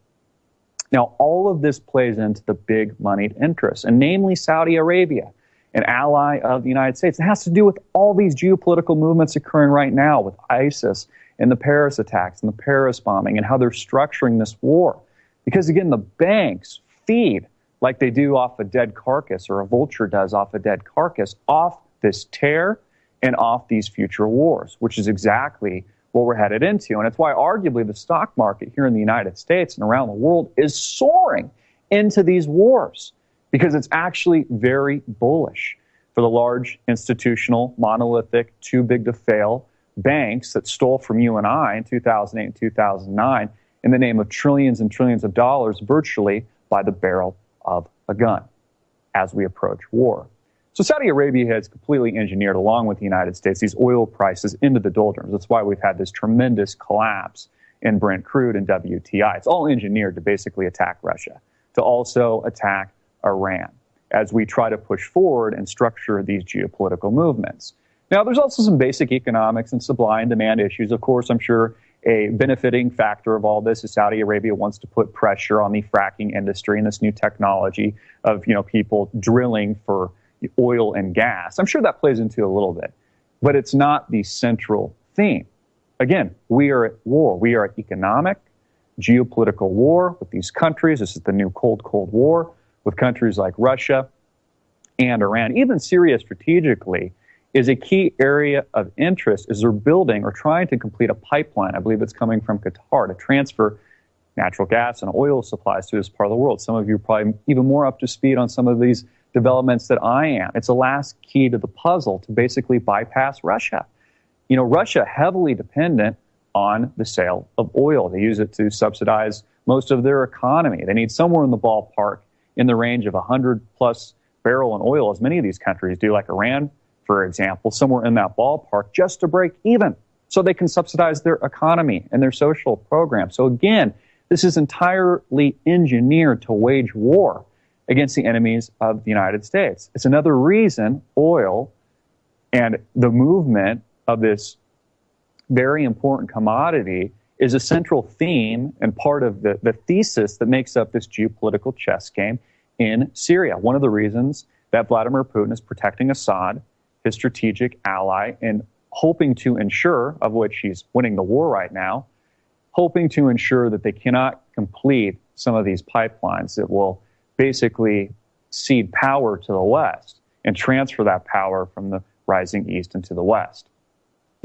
Now, all of this plays into the big moneyed interests, and namely Saudi Arabia, an ally of the United States. It has to do with all these geopolitical movements occurring right now with ISIS and the Paris attacks and the Paris bombing and how they're structuring this war. Because, again, the banks feed like they do off a dead carcass, or a vulture does off a dead carcass, off this tear and off these future wars, which is exactly what we're headed into. And it's why arguably the stock market here in the United States and around the world is soaring into these wars, because it's actually very bullish for the large institutional, monolithic, too big to fail banks that stole from you and I in 2008 and 2009 in the name of trillions and trillions of dollars, virtually by the barrel of a gun, as we approach war. So Saudi Arabia has completely engineered, along with the United States, these oil prices into the doldrums. That's why we've had this tremendous collapse in Brent crude and WTI. It's all engineered to basically attack Russia, to also attack Iran, as we try to push forward and structure these geopolitical movements. Now, there's also some basic economics and supply and demand issues. Of course, I'm sure a benefiting factor of all this is Saudi Arabia wants to put pressure on the fracking industry and this new technology of, people drilling for oil and gas. I'm sure that plays into it a little bit, but it's not the central theme. Again, we are at war. We are at economic, geopolitical war with these countries. This is the new Cold War with countries like Russia and Iran. Even Syria strategically is a key area of interest, as they're building or trying to complete a pipeline. I believe it's coming from Qatar to transfer natural gas and oil supplies to this part of the world. Some of you are probably even more up to speed on some of these developments that I am. It's the last key to the puzzle to basically bypass Russia. Russia heavily dependent on the sale of oil. They use it to subsidize most of their economy. They need somewhere in the ballpark in the range of 100 plus barrel in oil, as many of these countries do, like Iran, for example, somewhere in that ballpark, just to break even, so they can subsidize their economy and their social programs. So again, this is entirely engineered to wage war against the enemies of the United States. It's another reason oil and the movement of this very important commodity is a central theme and part of the thesis that makes up this geopolitical chess game in Syria. One of the reasons that Vladimir Putin is protecting Assad, his strategic ally, and hoping to ensure, of which he's winning the war right now, hoping to ensure that they cannot complete some of these pipelines that will basically cede power to the West and transfer that power from the rising East into the West.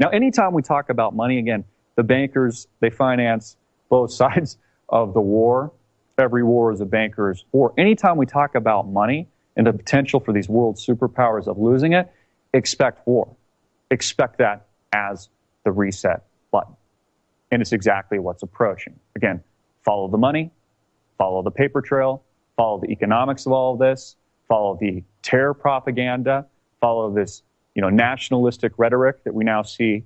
Now, anytime we talk about money, again, the bankers, they finance both sides of the war. Every war is a banker's war. Anytime we talk about money and the potential for these world superpowers of losing it, expect war. Expect that as the reset button. And it's exactly what's approaching. Again, follow the money, follow the paper trail, follow the economics of all of this, follow the terror propaganda, follow this, nationalistic rhetoric that we now see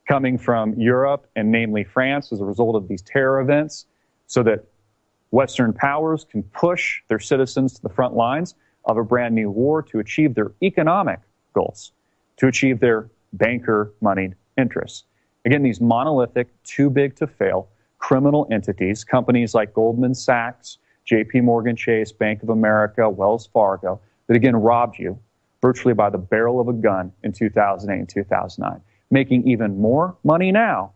coming from Europe and namely France as a result of these terror events, so that Western powers can push their citizens to the front lines of a brand new war to achieve their economic goals, to achieve their banker-moneyed interests. Again, these monolithic, too big to fail, criminal entities, companies like Goldman Sachs, JP Morgan Chase, Bank of America, Wells Fargo, that again robbed you virtually by the barrel of a gun in 2008 and 2009, making even more money now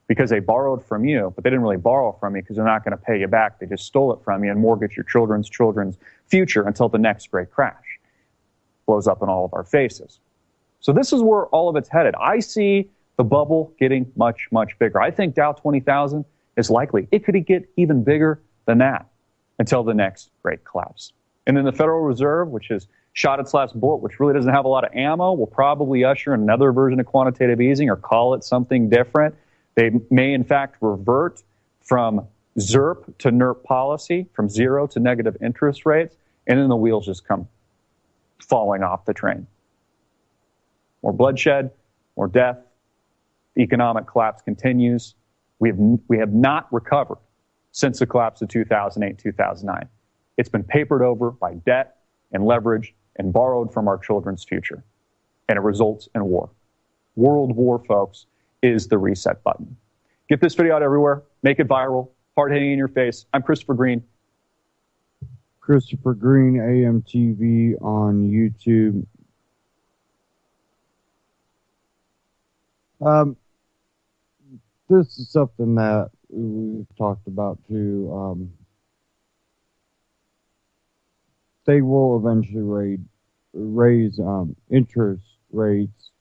because they borrowed from you, but they didn't really borrow from you because they're not going to pay you back. They just stole it from you and mortgaged your children's future until the next great crash blows up in all of our faces. So this is where all of it's headed. I see the bubble getting much, much bigger. I think Dow 20,000 is likely. It could get even bigger than that until the next great collapse. And then the Federal Reserve, which has shot its last bullet, which really doesn't have a lot of ammo, will probably usher in another version of quantitative easing or call it something different. They may, in fact, revert from ZERP to NERP policy, from zero to negative interest rates, and then the wheels just come falling off the train. More bloodshed, more death, the economic collapse continues. We have not recovered since the collapse of 2008, 2009. It's been papered over by debt and leverage and borrowed from our children's future. And it results in war. World war, folks, is the reset button. Get this video out everywhere. Make it viral. Hard hitting in your face. I'm Christopher Green. Christopher Green, AMTV on YouTube. This is something that we've talked about too. They will eventually raise interest rates,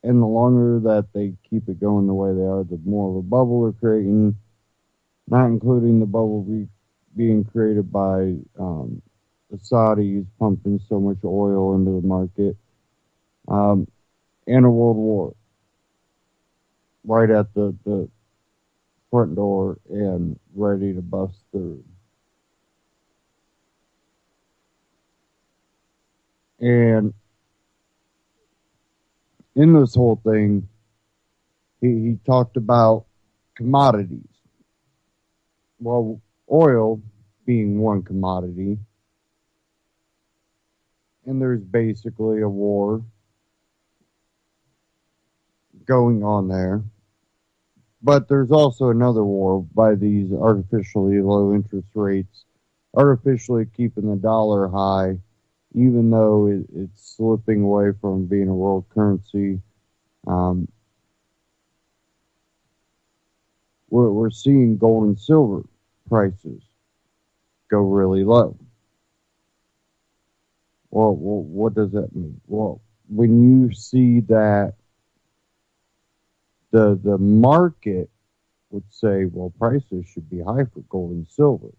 and the longer that they keep it going the way they are, the more of a bubble they're creating, not including the bubble being created by the Saudis pumping so much oil into the market, and a world war right at the front door and ready to bust through. And in this whole thing, he talked about commodities. Well, oil being one commodity, and there's basically a war going on there. But there's also another war by these artificially low interest rates, artificially keeping the dollar high, even though it's slipping away from being a world currency. We're seeing gold and silver prices go really low. Well, what does that mean? Well, when you see that the market would say, well, prices should be high for gold and silver.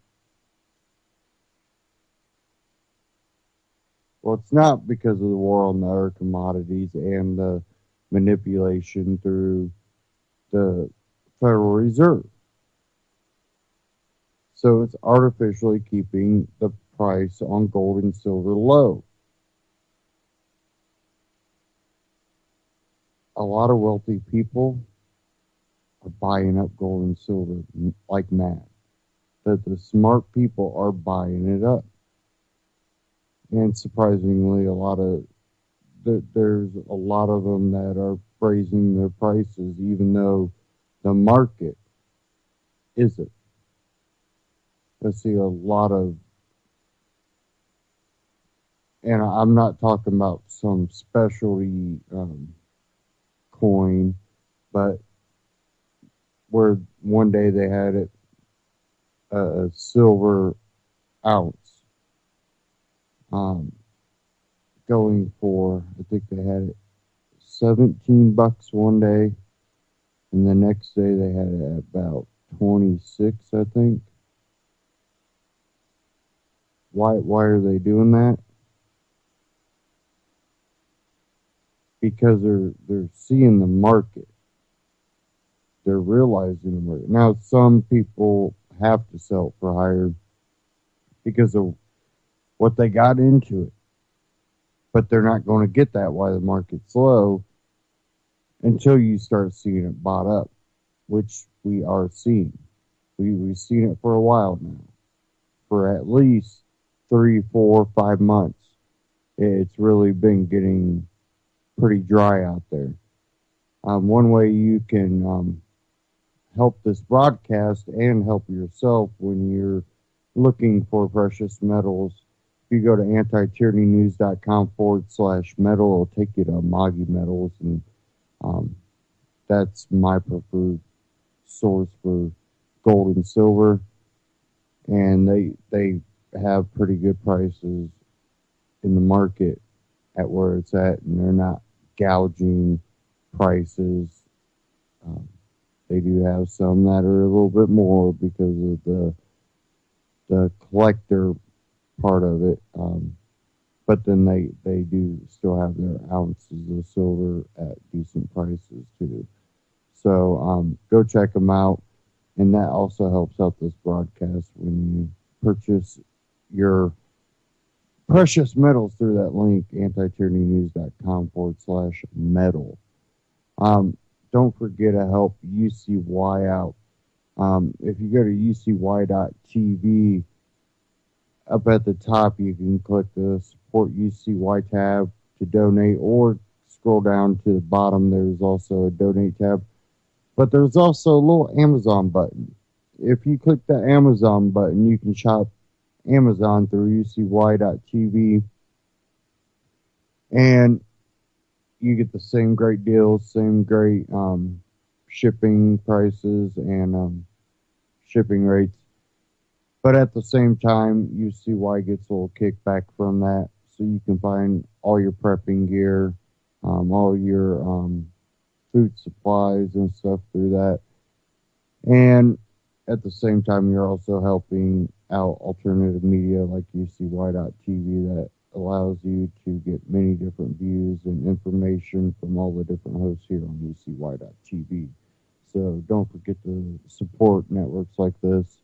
Well, it's not because of the war on the other commodities and the manipulation through the Federal Reserve. So it's artificially keeping the price on gold and silver low. A lot of wealthy people are buying up gold and silver like mad. That the smart people are buying it up. And surprisingly, there's a lot of them that are raising their prices, even though the market isn't. I see a lot of, and I'm not talking about some specialty coin, but where one day they had it a silver ounce going for, I think they had it $17 one day, and the next day they had it at about 26, I think. Why are they doing that? Because they're seeing the market. They're realizing the market. Now, some people have to sell it for higher because of what they got into it. But they're not going to get that while the market's low until you start seeing it bought up, which we are seeing. We've seen it for a while now. For at least 3, 4, 5 months. It's really been getting pretty dry out there. One way you can help this broadcast and help yourself when you're looking for precious metals. If you go to antityrannynews.com/metal, it'll take you to Amagi Metals, and that's my preferred source for gold and silver. And they have pretty good prices in the market at where it's at, and they're not gouging prices. They do have some that are a little bit more because of the collector part of it. But then they do still have their ounces of silver at decent prices too. So go check them out. And that also helps out this broadcast when you purchase your precious metals through that link, antityrannynews.com/metal. Don't forget to help UCY out. If you go to ucy.tv, up at the top, you can click the Support UCY tab to donate, or scroll down to the bottom. There's also a Donate tab. But there's also a little Amazon button. If you click the Amazon button, you can shop Amazon through ucy.tv, and you get the same great deals, same great shipping prices and shipping rates. But at the same time, UCY gets a little kickback from that, so you can find all your prepping gear, all your food supplies and stuff through that. And at the same time, you're also helping out alternative media like UCY.tv that allows you to get many different views and information from all the different hosts here on UCY.tv. So don't forget to support networks like this.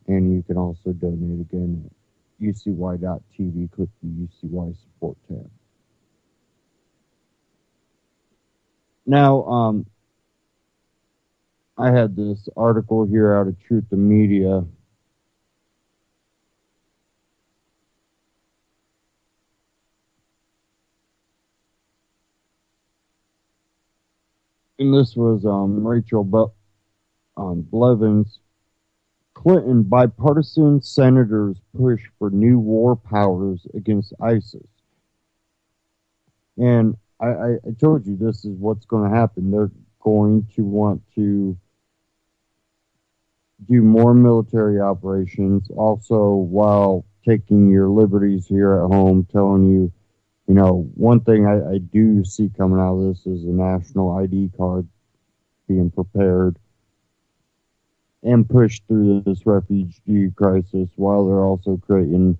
And you can also donate again at UCY.tv. Click the UCY support tab. Now, I had this article here out of Truth and Media. And this was Rachel Blevins. Clinton bipartisan senators push for new war powers against ISIS. And I told you this is what's going to happen. They're going to want to do more military operations, also while taking your liberties here at home, telling you, you know, one thing I do see coming out of this is a national ID card being prepared and pushed through this refugee crisis, while they're also creating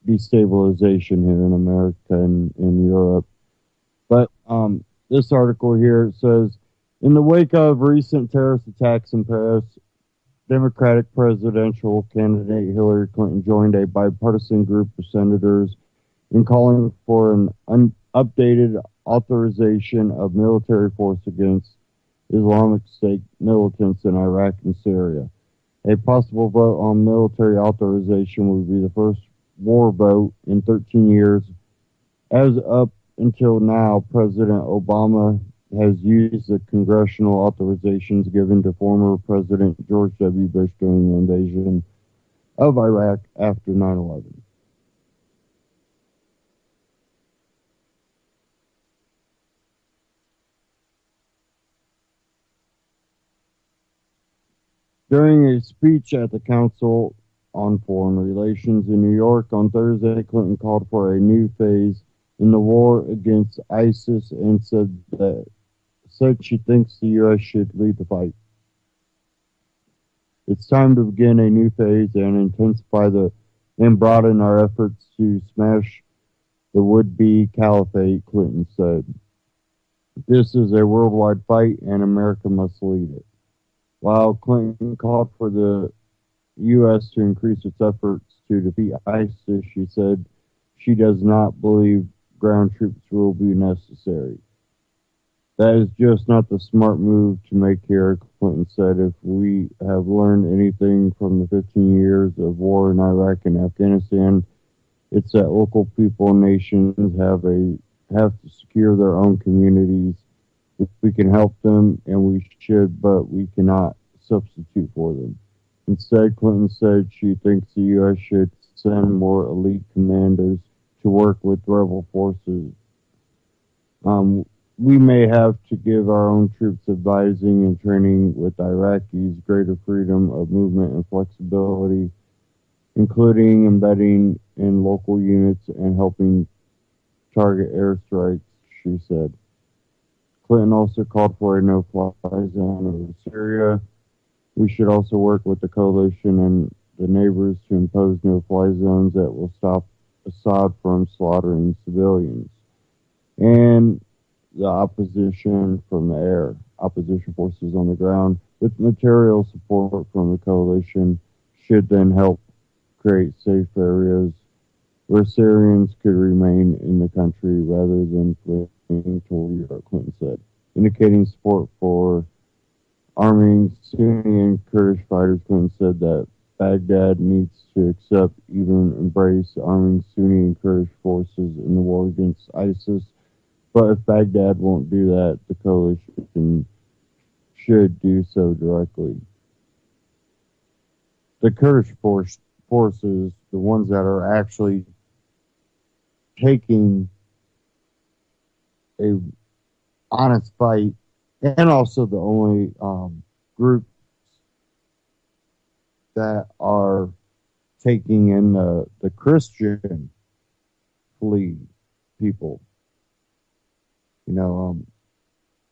destabilization here in America and in Europe. But this article here says, in the wake of recent terrorist attacks in Paris, Democratic presidential candidate Hillary Clinton joined a bipartisan group of senators in calling for an updated authorization of military force against Islamic State militants in Iraq and Syria. A possible vote on military authorization would be the first war vote in 13 years. As up until now, President Obama has used the congressional authorizations given to former President George W. Bush during the invasion of Iraq after 9/11. During a speech at the Council on Foreign Relations in New York on Thursday, Clinton called for a new phase in the war against ISIS and said she thinks the U.S. should lead the fight. It's time to begin a new phase and intensify and broaden our efforts to smash the would-be caliphate, Clinton said. This is a worldwide fight and America must lead it. While Clinton called for the U.S. to increase its efforts to defeat ISIS, she said she does not believe ground troops will be necessary. That is just not the smart move to make here, Clinton said. If we have learned anything from the 15 years of war in Iraq and Afghanistan, it's that local people and nations have a have to secure their own communities. We can help them, and we should, but we cannot substitute for them. Instead, Clinton said she thinks the U.S. should send more elite commanders to work with rebel forces. We may have to give our own troops advising and training with Iraqis greater freedom of movement and flexibility, including embedding in local units and helping target airstrikes, she said. Clinton also called for a no-fly zone over Syria. We should also work with the coalition and the neighbors to impose no-fly zones that will stop Assad from slaughtering civilians. And the opposition from the air, opposition forces on the ground, with material support from the coalition, should then help create safe areas where Syrians could remain in the country rather than fleeing toward Europe, Clinton said, indicating support for arming Sunni and Kurdish fighters. Clinton said that Baghdad needs to accept, even embrace, arming Sunni and Kurdish forces in the war against ISIS. But if Baghdad won't do that, the coalition should do so directly. The Kurdish forces, the ones that are actually taking a honest fight, and also the only groups that are taking in the Christian flee people. You know,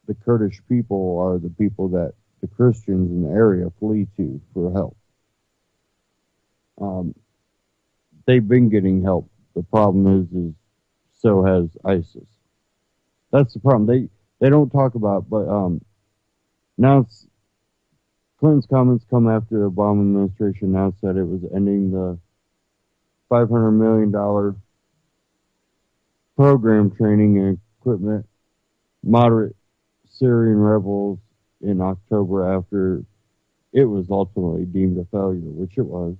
the Kurdish people are the people that the Christians in the area flee to for help. They've been getting help. The problem is so has ISIS. That's the problem. They don't talk about, but now Clinton's comments come after the Obama administration announced that it was ending the $500 million program training and equipment moderate Syrian rebels in October after it was ultimately deemed a failure, which it was.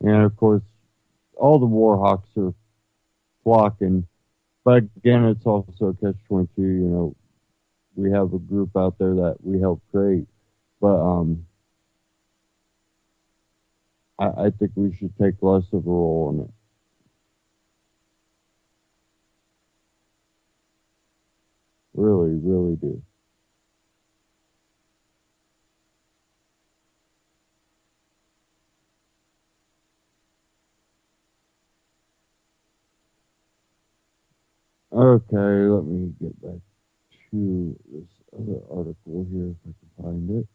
And of course, all the war hawks are flocking, but again, it's also a catch-22. You know, we have a group out there that we help create, but I think we should take less of a role in it. Really, really do. Okay, let me get back to this other article here if I can find it.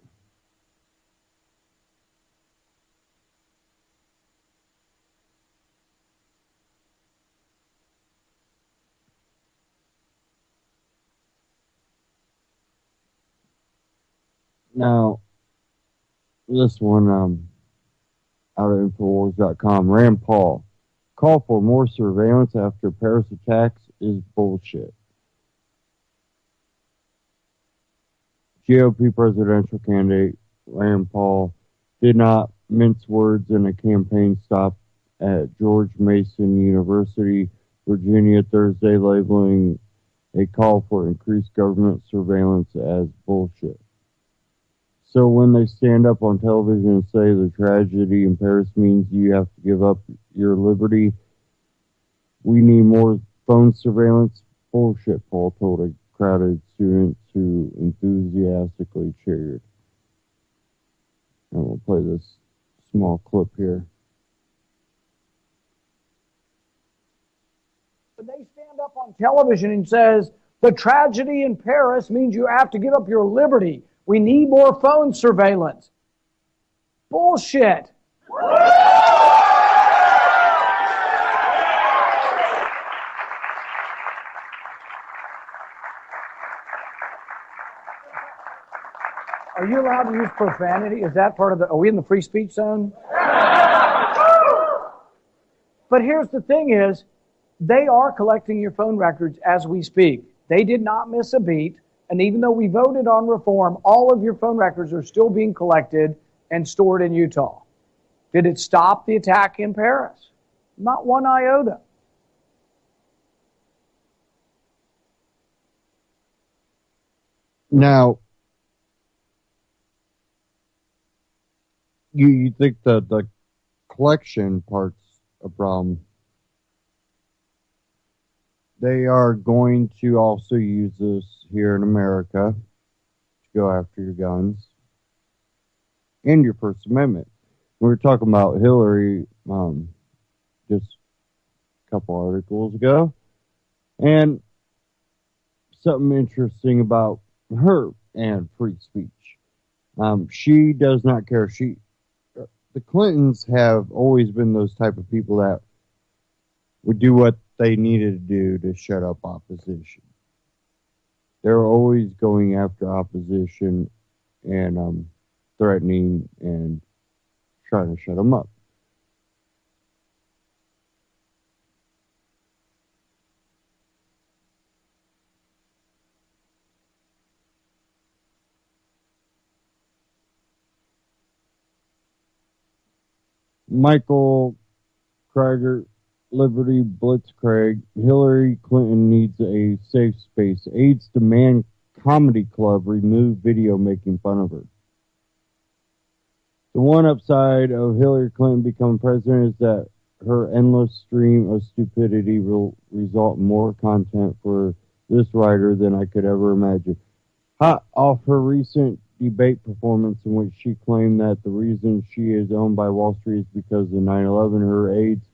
Now, this one out of Infowars.com, Rand Paul, call for more surveillance after Paris attacks is bullshit. GOP presidential candidate Rand Paul did not mince words in a campaign stop at George Mason University, Virginia, Thursday, labeling a call for increased government surveillance as bullshit. So when they stand up on television and say the tragedy in Paris means you have to give up your liberty, we need more phone surveillance. Bullshit, Paul told a crowded students who enthusiastically cheered. And we'll play this small clip here. They stand up on television and says the tragedy in Paris means you have to give up your liberty. We need more phone surveillance. Bullshit. Are you allowed to use profanity? Is that part of the... Are we in the free speech zone? But here's the thing is, they are collecting your phone records as we speak. They did not miss a beat. And even though we voted on reform, all of your phone records are still being collected and stored in Utah. Did it stop the attack in Paris? Not one iota. Now, you think that the collection part's a problem? They are going to also use this here in America to go after your guns and your First Amendment. We were talking about Hillary just a couple articles ago, and something interesting about her and free speech. She does not care. The Clintons have always been those type of people that would do what they needed to do to shut up opposition. They're always going after opposition and threatening and trying to shut them up. Michael Krager, Liberty Blitzkrieg, Hillary Clinton needs a safe space. AIDS demand comedy club remove video making fun of her. The one upside of Hillary Clinton becoming president is that her endless stream of stupidity will result in more content for this writer than I could ever imagine. Hot off her recent debate performance in which she claimed that the reason she is owned by Wall Street is because of 9/11, her aides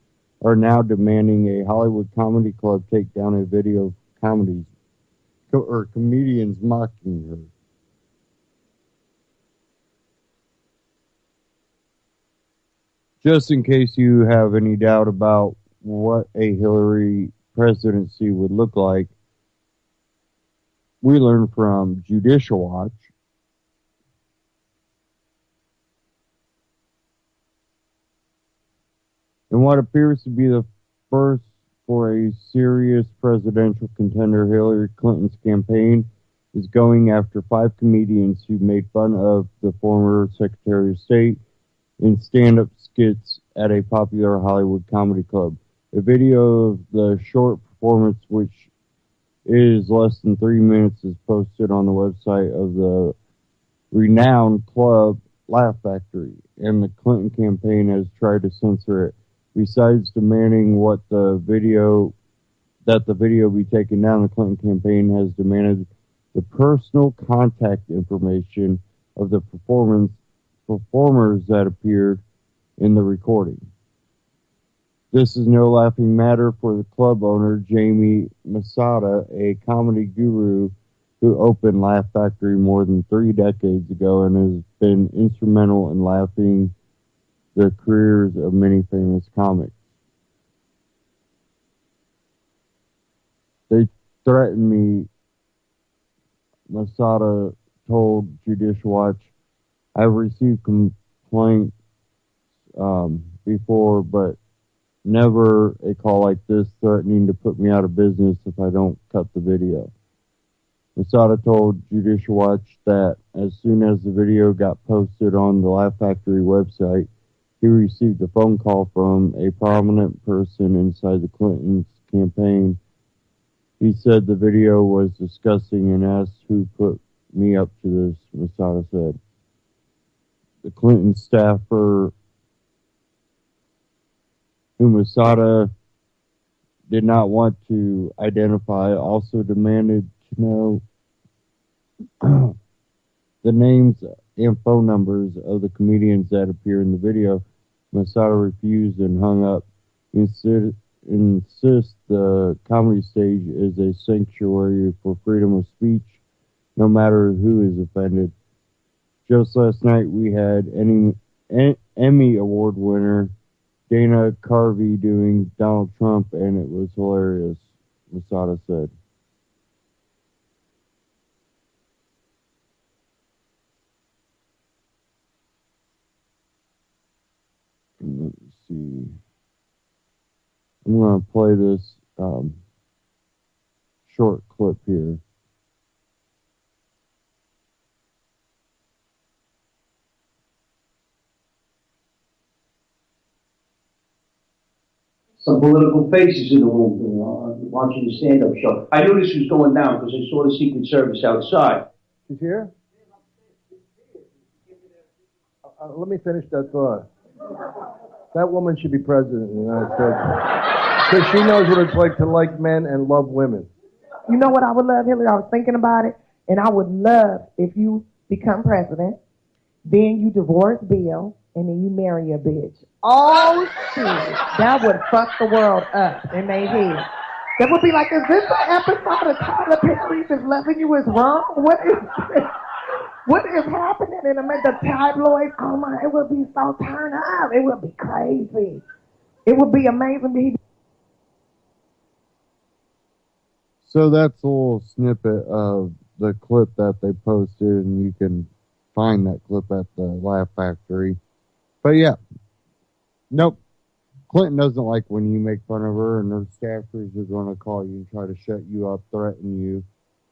are now demanding a Hollywood comedy club take down a video of comedians mocking her. Just in case you have any doubt about what a Hillary presidency would look like, we learned from Judicial Watch in what appears to be the first for a serious presidential contender, Hillary Clinton's campaign is going after 5 comedians who made fun of the former Secretary of State in stand-up skits at a popular Hollywood comedy club. A video of the short performance, which is less than 3 minutes, is posted on the website of the renowned club Laugh Factory, and the Clinton campaign has tried to censor it. Besides demanding that the video be taken down, the Clinton campaign has demanded the personal contact information of the performers that appeared in the recording. This is no laughing matter for the club owner, Jamie Masada, a comedy guru who opened Laugh Factory more than 3 decades ago and has been instrumental in laughing the careers of many famous comics. They threatened me, Masada told Judicial Watch. I've received complaints before, but never a call like this threatening to put me out of business if I don't cut the video. Masada told Judicial Watch that as soon as the video got posted on the Laugh Factory website, he received a phone call from a prominent person inside the Clintons' campaign. He said the video was disgusting and asked who put me up to this, Masada said. The Clinton staffer, who Masada did not want to identify, also demanded to know the names and phone numbers of the comedians that appear in the video. Masada refused and hung up. He insists the comedy stage is a sanctuary for freedom of speech, no matter who is offended. Just last night, we had Emmy Award winner Dana Carvey doing Donald Trump, and it was hilarious, Masada said. Let me see. I'm going to play this short clip here. some political faces in the room watching the stand-up show. I knew this was going down because I saw the Secret Service outside. She's here? Let me finish that thought. That woman should be president of the United States. Because she knows what it's like to like men and love women. You know what I would love, Hillary? I was thinking about it, and I would love if you become president, then you divorce Bill, and then you marry a bitch. Oh, shit. That would fuck the world up in their head. That would be like, is this an episode of Tyler Perry is loving you is wrong? What is this? What is happening in the tabloids? Oh my, it would be so turned up. It would be crazy. It would be amazing. So that's a little snippet of the clip that they posted, and you can find that clip at the Laugh Factory. But yeah, nope. Clinton doesn't like when you make fun of her, and her staffers are going to call you and try to shut you up, threaten you.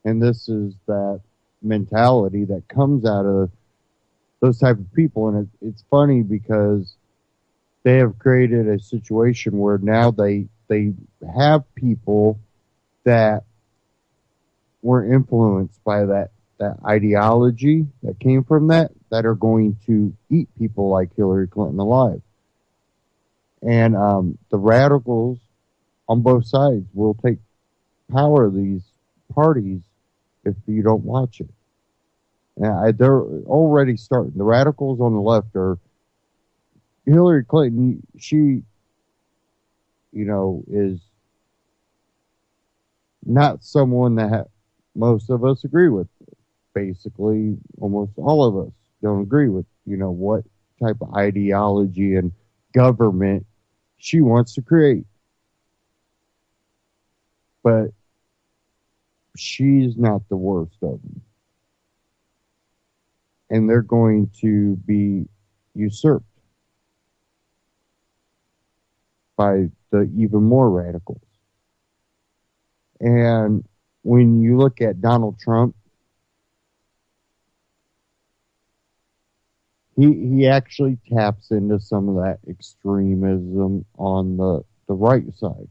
And this is that mentality that comes out of those type of people. And it's funny because they have created a situation where now they have people that were influenced by that ideology that came from that are going to eat people like Hillary Clinton alive. And the radicals on both sides will take power of these parties if you don't watch it. And they're already starting. The radicals on the left are Hillary Clinton. She, is not someone that most of us agree with. Basically, almost all of us don't agree with, what type of ideology and government she wants to create. But she's not the worst of them. And they're going to be usurped by the even more radicals. And when you look at Donald Trump, he actually taps into some of that extremism on the right side.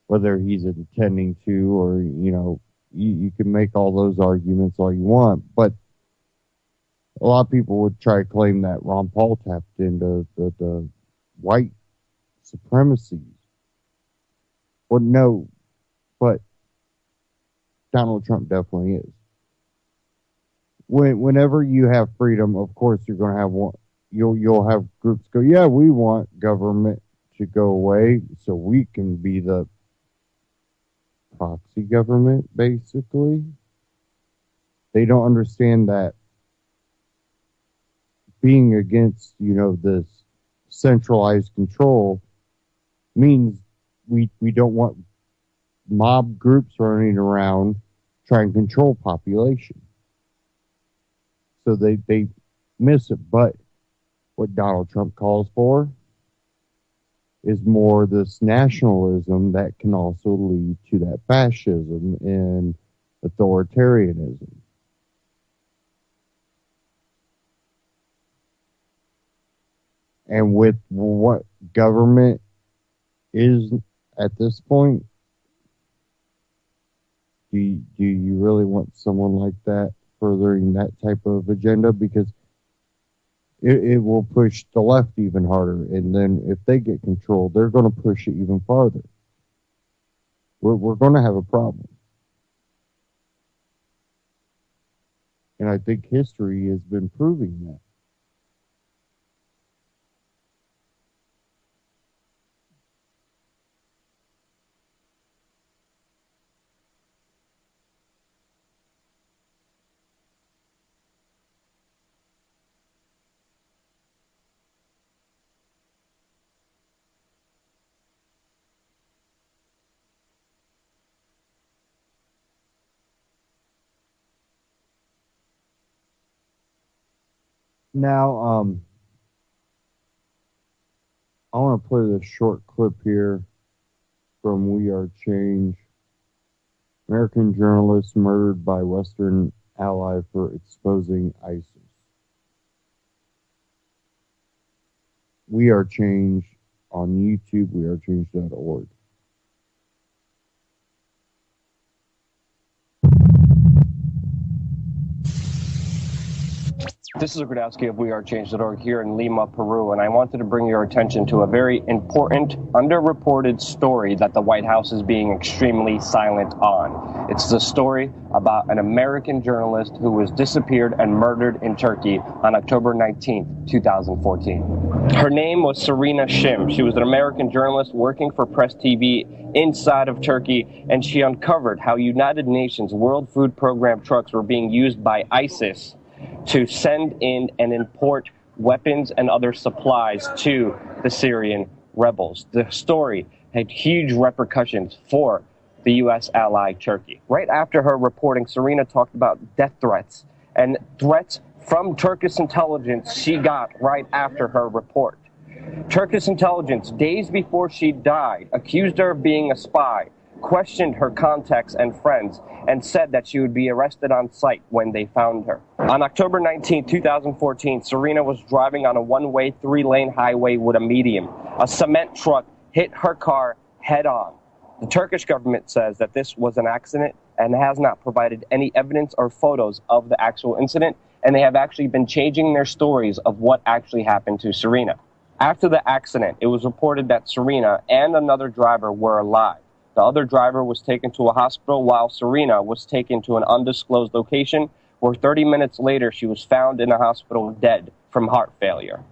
Whether he's intending to or, you can make all those arguments all you want. But a lot of people would try to claim that Ron Paul tapped into the white supremacies. Well, no, but Donald Trump definitely is. Whenever you have freedom, of course you're going to have one. You'll have groups go, yeah, we want government to go away so we can be the proxy government, basically. They don't understand that being against, this centralized control means we don't want mob groups running around trying to control population. So they miss it. But what Donald Trump calls for is more this nationalism that can also lead to that fascism and authoritarianism. And with what government is at this point, do you really want someone like that furthering that type of agenda? Because it will push the left even harder. And then if they get control, they're going to push it even farther. We're going to have a problem. And I think history has been proving that. Now, I want to play this short clip here from We Are Change. American journalist murdered by Western ally for exposing ISIS. We Are Change on YouTube, wearechange.org. This is Gradowski of WeAreChange.org here in Lima, Peru, and I wanted to bring your attention to a very important, underreported story that the White House is being extremely silent on. It's the story about an American journalist who was disappeared and murdered in Turkey on October 19th, 2014. Her name was Serena Shim. She was an American journalist working for Press TV inside of Turkey, and she uncovered how United Nations World Food Program trucks were being used by ISIS to send in and import weapons and other supplies to the Syrian rebels. The story had huge repercussions for the U.S. ally Turkey. Right after her reporting, Serena talked about death threats and threats from Turkish intelligence she got right after her report. Turkish intelligence, days before she died, accused her of being a spy, questioned her contacts and friends, and said that she would be arrested on sight when they found her. On October 19, 2014, Serena was driving on a one-way, three-lane highway with a medium. A cement truck hit her car head-on. The Turkish government says that this was an accident and has not provided any evidence or photos of the actual incident, and they have actually been changing their stories of what actually happened to Serena. After the accident, it was reported that Serena and another driver were alive. The other driver was taken to a hospital while Serena was taken to an undisclosed location where 30 minutes later she was found in a hospital dead from heart failure.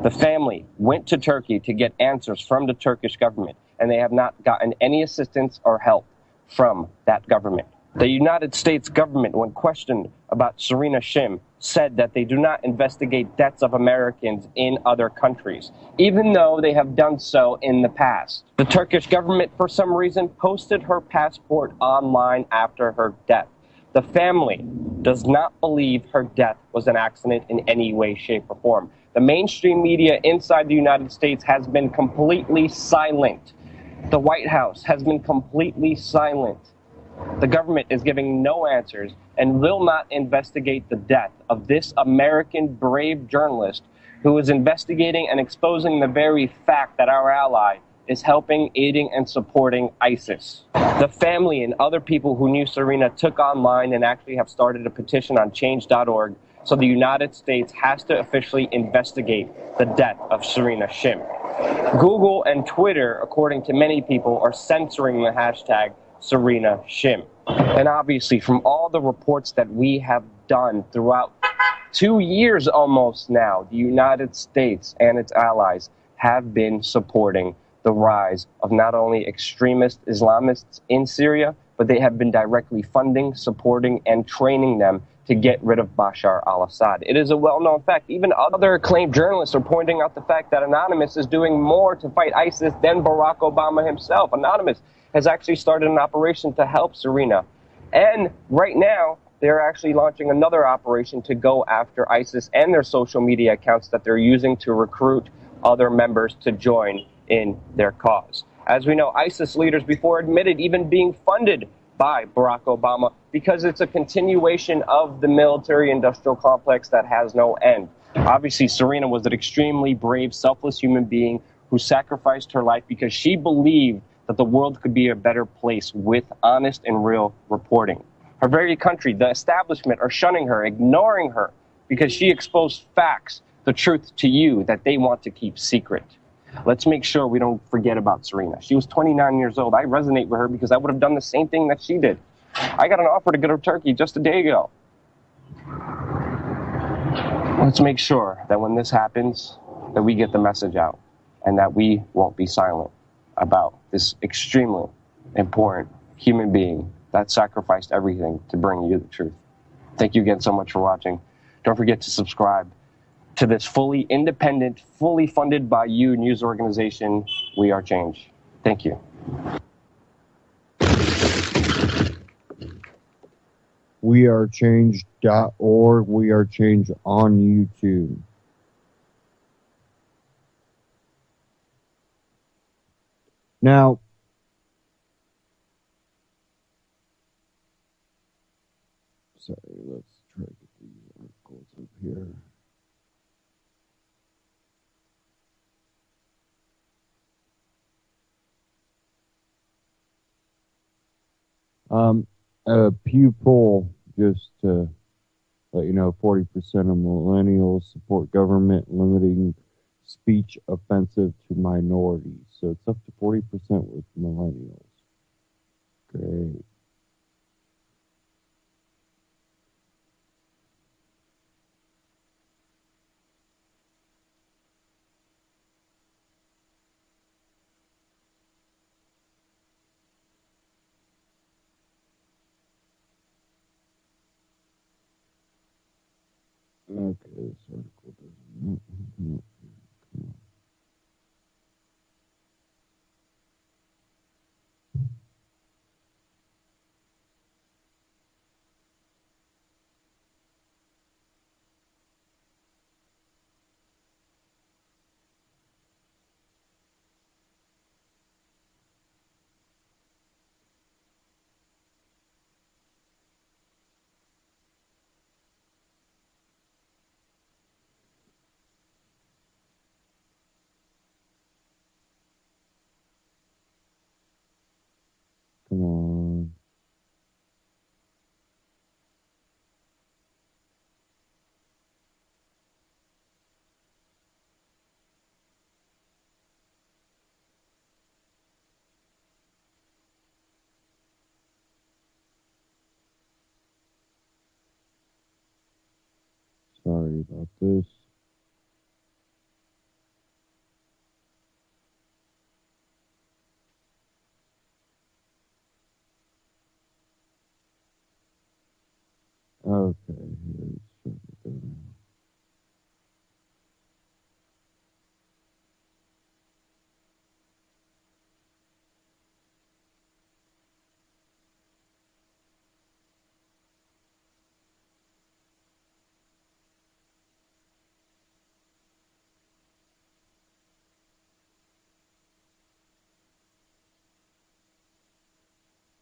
The family went to Turkey to get answers from the Turkish government, and they have not gotten any assistance or help from that government. The United States government, when questioned about Serena Shim, said that they do not investigate deaths of Americans in other countries, even though they have done so in the past. The Turkish government, for some reason, posted her passport online after her death. The family does not believe her death was an accident in any way, shape, or form. The mainstream media inside the United States has been completely silent. The White House has been completely silent. The government is giving no answers and will not investigate the death of this American brave journalist who is investigating and exposing the very fact that our ally is helping, aiding, and supporting ISIS. The family and other people who knew Serena took online and actually have started a petition on change.org, so the United States has to officially investigate the death of Serena Shim. Google and Twitter, according to many people, are censoring the hashtag Serena Shim. And obviously, from all the reports that we have done throughout 2 years almost now, the United States and its allies have been supporting the rise of not only extremist Islamists in Syria, but they have been directly funding, supporting, and training them to get rid of Bashar al-Assad. It is a well-known fact. Even other acclaimed journalists are pointing out the fact that Anonymous is doing more to fight ISIS than Barack Obama himself. Anonymous has actually started an operation to help Serena. And right now, they're actually launching another operation to go after ISIS and their social media accounts that they're using to recruit other members to join in their cause. As we know, ISIS leaders before admitted even being funded by Barack Obama because it's a continuation of the military-industrial complex that has no end. Obviously, Serena was an extremely brave, selfless human being who sacrificed her life because she believed that the world could be a better place with honest and real reporting. Her very country, the establishment, are shunning her, ignoring her, because she exposed facts, the truth to you that they want to keep secret. Let's make sure we don't forget about Serena. She was 29 years old. I resonate with her because I would have done the same thing that she did. I got an offer to go to Turkey just a day ago. Let's make sure that when this happens, that we get the message out and that we won't be silent about this extremely important human being that sacrificed everything to bring you the truth. Thank you again so much for watching. Don't forget to subscribe to this fully independent, fully funded by you news organization, We Are Change. Thank you. WeAreChange.org. We Are Change on YouTube. Now, sorry, let's try to get these articles up here. A Pew poll just to let you know 40% of millennials support government limiting speech offensive to minorities. So it's up to 40% with millennials. Great. Okay, this article doesn't. Come on. Sorry about this. Okay, here's something.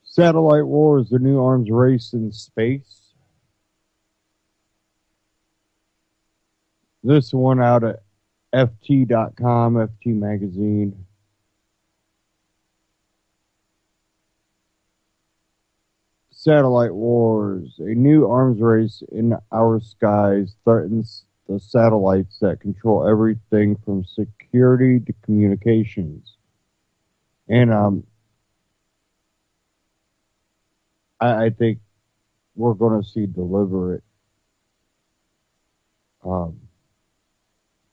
Satellite war is the new arms race in space. This one out at FT.com, FT magazine. Satellite wars. A new arms race in our skies threatens the satellites that control everything from security to communications. And I think we're going to see deliberate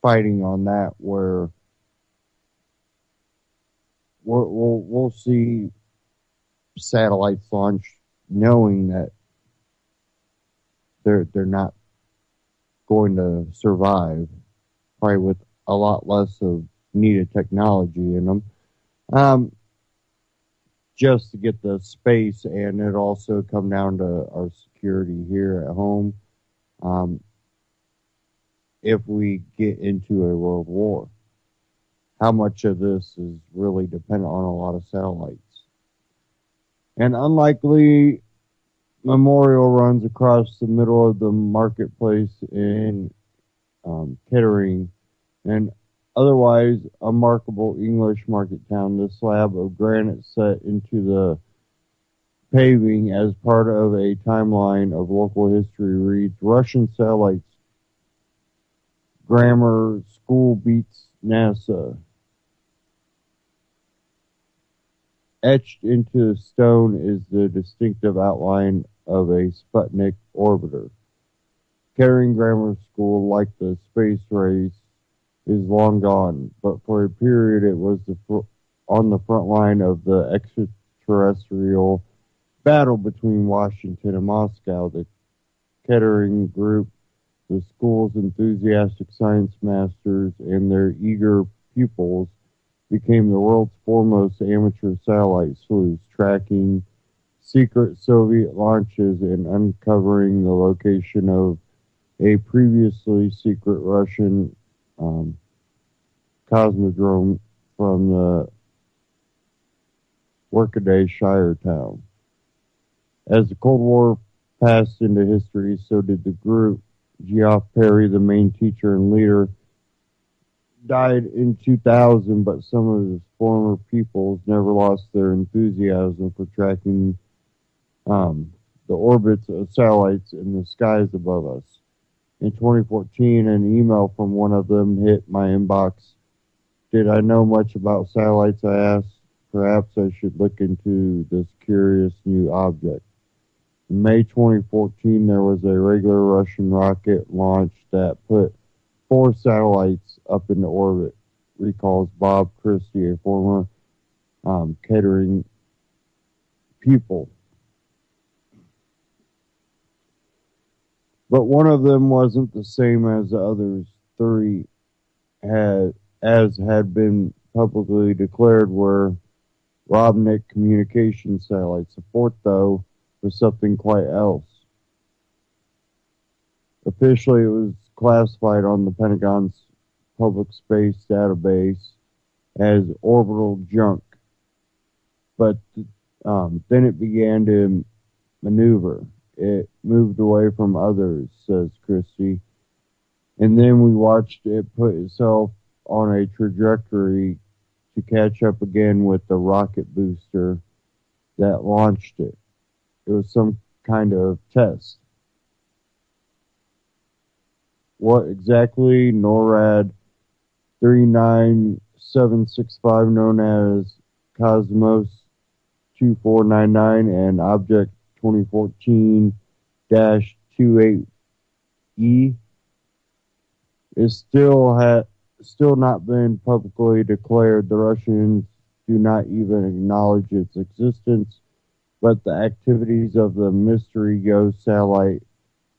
fighting on that, where we'll see satellites launch knowing that they're not going to survive, probably with a lot less of needed technology in them. Just to get the space, and it also come down to our security here at home. If we get into a world war, how much of this is really dependent on a lot of satellites? And unlikely memorial runs across the middle of the marketplace in Kettering, and otherwise a remarkable English market town. The slab of granite set into the paving as part of a timeline of local history reads, Russian satellites, grammar school beats NASA. Etched into stone is the distinctive outline of a Sputnik orbiter. Kettering Grammar School, like the space race, is long gone, but for a period it was on the front line of the extraterrestrial battle between Washington and Moscow. The Kettering group, the school's enthusiastic science masters and their eager pupils, became the world's foremost amateur satellite sleuths, tracking secret Soviet launches and uncovering the location of a previously secret Russian cosmodrome from the Workaday Shire town. As the Cold War passed into history, so did the group. Geoff Perry, the main teacher and leader, died in 2000, but some of his former pupils never lost their enthusiasm for tracking the orbits of satellites in the skies above us. In 2014, an email from one of them hit my inbox. Did I know much about satellites? I asked. Perhaps I should look into this curious new object. In May 2014, there was a regular Russian rocket launch that put 4 satellites up into orbit, recalls Bob Christie, a former catering pupil. But one of them wasn't the same as the others 3 had been publicly declared were Robnik communication satellite support, though, was something quite else. Officially, it was classified on the Pentagon's public space database as orbital junk, but then it began to maneuver. It moved away from others, says Christie, and then we watched it put itself on a trajectory to catch up again with the rocket booster that launched it. It was some kind of test. What exactly NORAD 39765, known as Cosmos 2499 and Object 2014-28E, is still not been publicly declared. The Russians do not even acknowledge its existence, but the activities of the Mystery Ghost satellite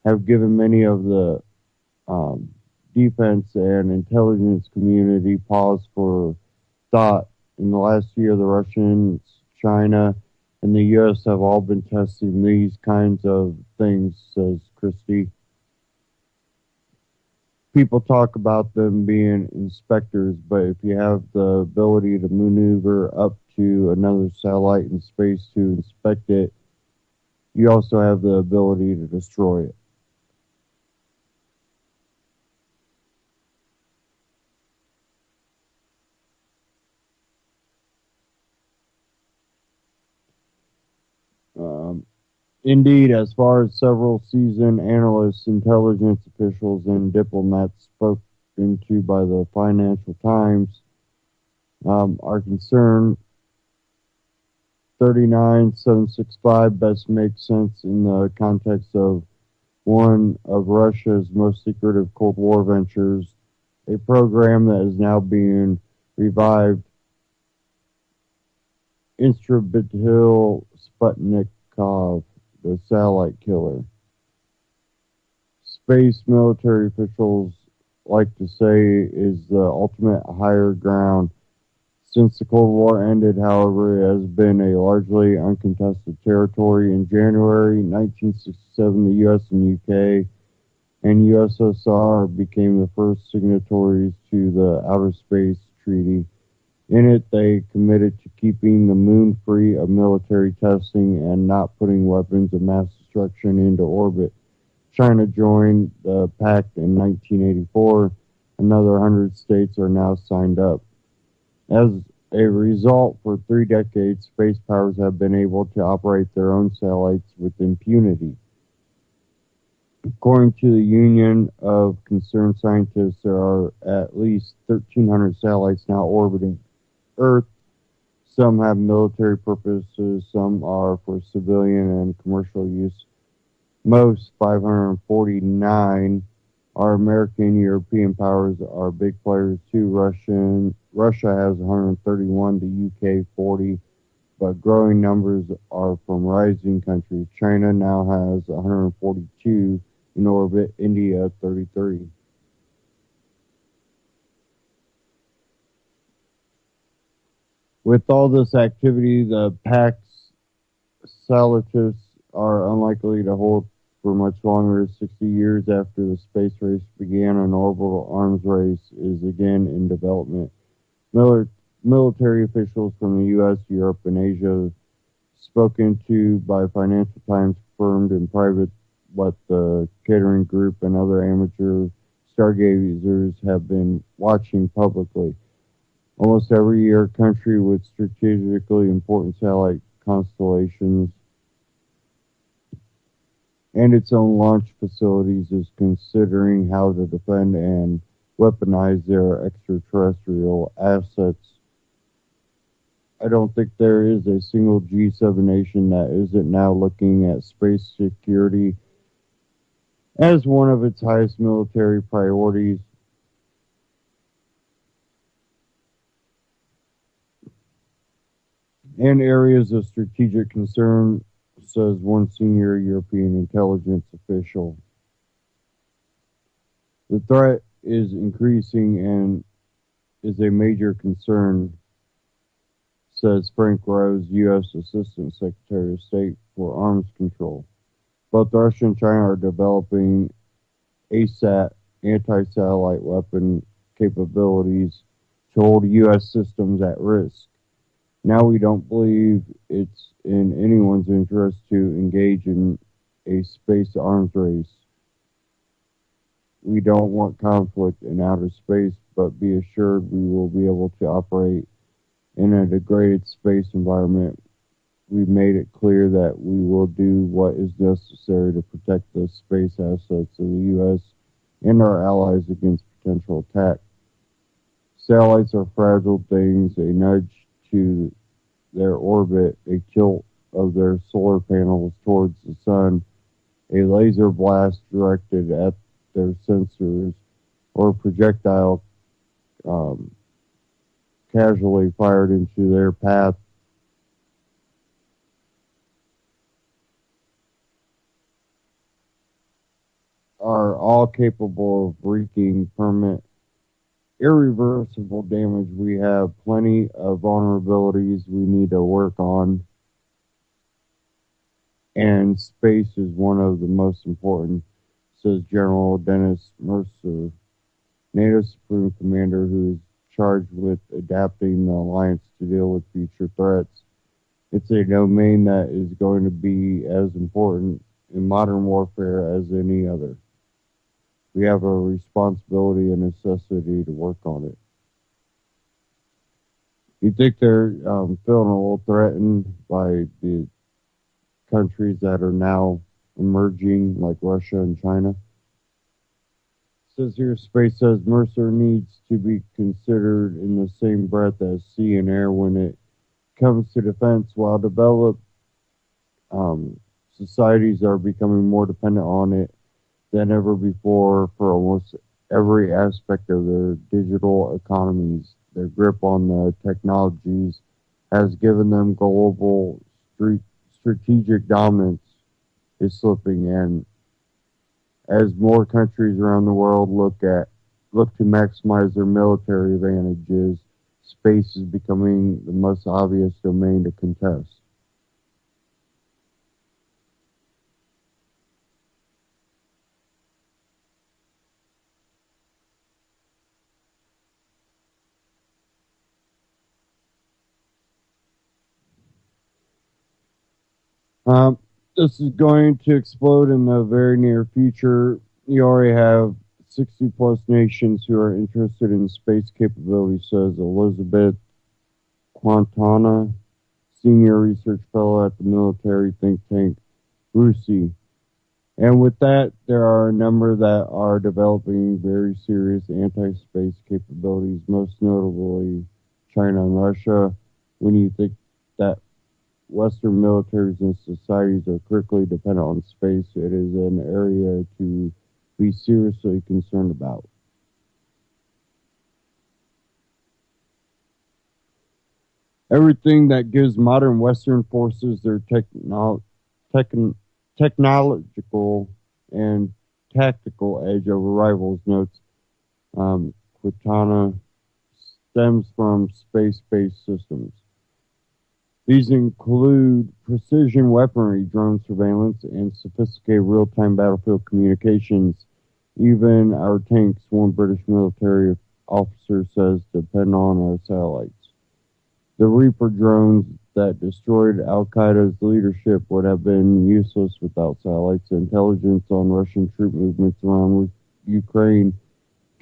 have given many of the defense and intelligence community pause for thought. In the last year, the Russians, China, and the U.S. have all been testing these kinds of things, says Christie. People talk about them being inspectors, but if you have the ability to maneuver up to another satellite in space to inspect it, you also have the ability to destroy it. Indeed, as far as several seasoned analysts, intelligence officials, and diplomats spoken to by the Financial Times are concerned, 39765 best makes sense in the context of one of Russia's most secretive Cold War ventures, a program that is now being revived. Instrumental Sputnikov, the satellite killer. Space military officials like to say is the ultimate higher ground. Since the Cold War ended, however, it has been a largely uncontested territory. In January 1967, the U.S. and UK and USSR became the first signatories to the Outer Space Treaty. In it, they committed to keeping the moon free of military testing and not putting weapons of mass destruction into orbit. China joined the pact in 1984. Another 100 states are now signed up. As a result, for 3 decades, space powers have been able to operate their own satellites with impunity. According to the Union of Concerned Scientists, there are at least 1,300 satellites now orbiting Earth. Some have military purposes, some are for civilian and commercial use. Most, 549, are American. European powers are big players too. Russia has 131, the UK 40, but growing numbers are from rising countries. China now has 142 in orbit, India 33. With all this activity, the Pax Salutatus are unlikely to hold for much longer. 60 years after the space race began, an orbital arms race is again in development. Military officials from the U.S., Europe, and Asia, spoken to by Financial Times, confirmed in private what the Catering Group and other amateur stargazers have been watching publicly. Almost every year, a country with strategically important satellite constellations and its own launch facilities is considering how to defend and weaponize their extraterrestrial assets. I don't think there is a single G7 nation that isn't now looking at space security as one of its highest military priorities. And areas of strategic concern, says one senior European intelligence official. The threat is increasing and is a major concern, says Frank Rose, U.S. Assistant Secretary of State for Arms Control. Both Russia and China are developing ASAT, anti-satellite weapon capabilities to hold U.S. systems at risk. Now we don't believe it's in anyone's interest to engage in a space arms race. We don't want conflict in outer space, but be assured we will be able to operate in a degraded space environment. We've made it clear that we will do what is necessary to protect the space assets of the U.S. and our allies against potential attack. Satellites are fragile things. A nudge to their orbit, a tilt of their solar panels towards the sun, a laser blast directed at their sensors, or a projectile casually fired into their path are all capable of wreaking permanent, irreversible damage. We have plenty of vulnerabilities we need to work on, and space is one of the most important, says General Dennis Mercer, NATO Supreme Commander who is charged with adapting the alliance to deal with future threats. It's a domain that is going to be as important in modern warfare as any other. We have a responsibility and necessity to work on it. You think they're feeling a little threatened by the countries that are now emerging, like Russia and China? It says here, Space says Mercer needs to be considered in the same breath as sea and air when it comes to defense. While developed societies are becoming more dependent on it than ever before for almost every aspect of their digital economies. Their grip on the technologies has given them global strategic dominance is slipping, and as more countries around the world look to maximize their military advantages, space is becoming the most obvious domain to contest. This is going to explode in the very near future. You already have 60 plus nations who are interested in space capability, says Elizabeth Quintana, senior research fellow at the military think tank RUSI. And with that, there are a number that are developing very serious anti-space capabilities, most notably China and Russia. When you think that Western militaries and societies are critically dependent on space, it is an area to be seriously concerned about. Everything that gives modern Western forces their technological and tactical edge over rivals, notes Quintana, stems from space-based systems. These include precision weaponry, drone surveillance, and sophisticated real-time battlefield communications. Even our tanks, one British military officer says, depend on our satellites. The Reaper drones that destroyed Al-Qaeda's leadership would have been useless without satellites. Intelligence on Russian troop movements around Ukraine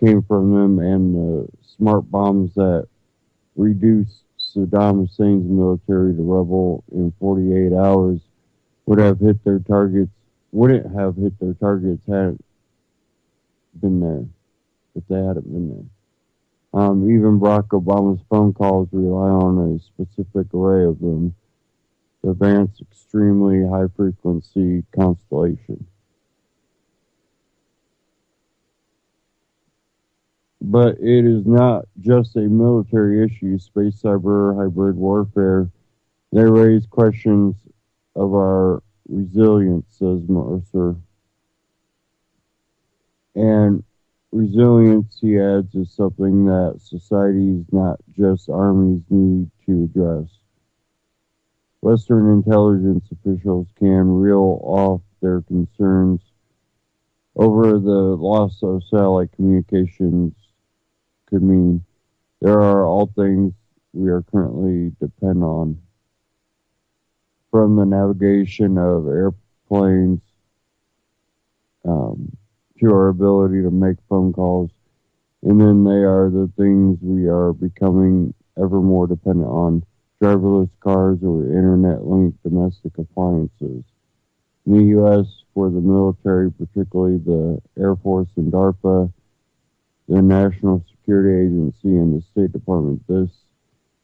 came from them, and the smart bombs that reduced Saddam Hussein's military to rubble in 48 hours would have hit their targets wouldn't have hit their targets had it been there, if they hadn't been there. Even Barack Obama's phone calls rely on a specific array of them to advance extremely high frequency constellation. But it is not just a military issue. Space, cyber, hybrid warfare, they raise questions of our resilience, says Mercer. And resilience, he adds, is something that societies, not just armies, need to address. Western intelligence officials can reel off their concerns over the loss of satellite communications could mean. There are all things we are currently depend on, from the navigation of airplanes to our ability to make phone calls, and then they are the things we are becoming ever more dependent on: driverless cars or internet-linked domestic appliances. In the U.S., for the military, particularly the Air Force and DARPA, the National Security Agency, and the State Department, this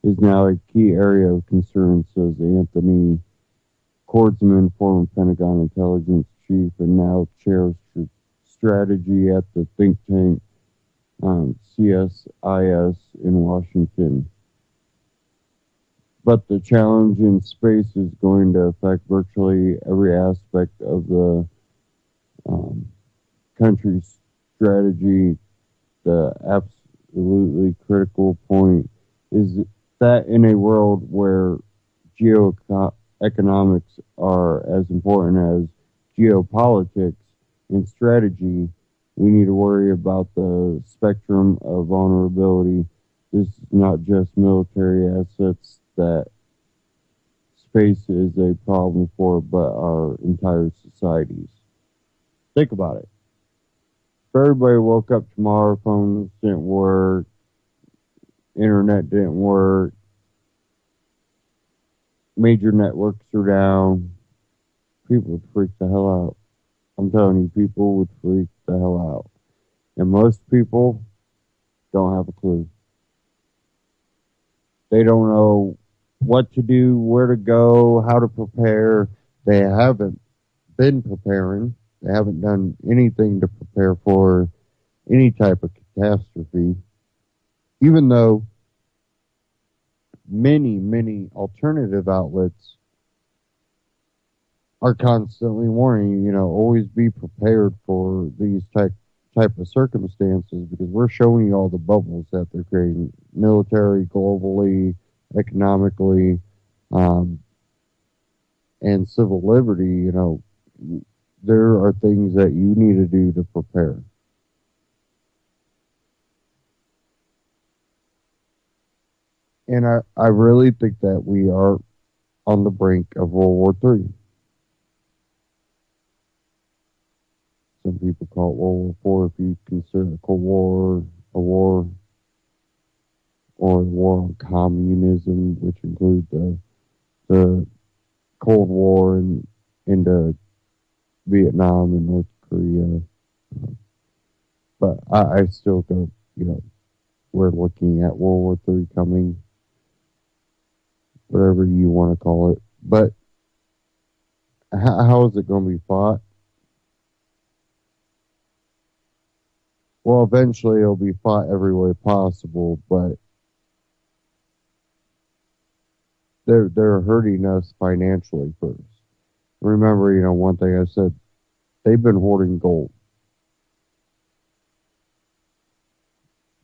is now a key area of concern, says Anthony Kordsman, former Pentagon intelligence chief and now chair of strategy at the think tank CSIS in Washington. But the challenge in space is going to affect virtually every aspect of the country's strategy. The absolutely critical point is that in a world where geoeconomics are as important as geopolitics and strategy, we need to worry about the spectrum of vulnerability. This is not just military assets that space is a problem for, but our entire societies. Think about it. If everybody woke up tomorrow, phones didn't work, internet didn't work, major networks are down, people would freak the hell out. I'm telling you, people would freak the hell out. And most people don't have a clue. They don't know what to do, where to go, how to prepare. They haven't been preparing. They haven't done anything to prepare for any type of catastrophe, even though many alternative outlets are constantly warning you, always be prepared for these type of circumstances, because we're showing you all the bubbles that they're creating, military, globally, economically, and civil liberty. There are things that you need to do to prepare. And I really think that we are on the brink of World War III. Some people call it World War IV if you consider the Cold War a war, or the war on communism, which include the Cold War and into Vietnam and North Korea. But I still go, we're looking at World War III coming, whatever you want to call it. But how is it going to be fought? Well, eventually it'll be fought every way possible, but they're hurting us financially first. Remember, one thing I said, they've been hoarding gold.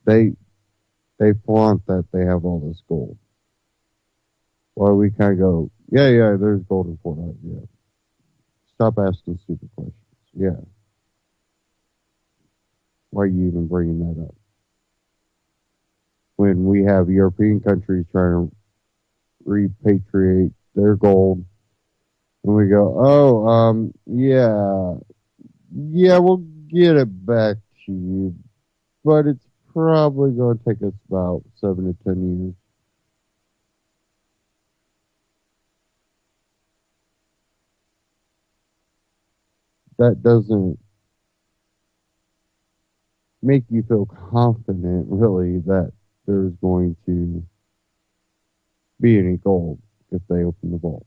They flaunt that they have all this gold. Well, we kind of go, yeah, there's gold in Fort Howard, yeah. Stop asking stupid questions. Yeah. Why are you even bringing that up? When we have European countries trying to repatriate their gold, and we go, yeah, we'll get it back to you, but it's probably going to take us about 7 to 10 years. that doesn't make you feel confident, really, that there's going to be any gold if they open the vaults.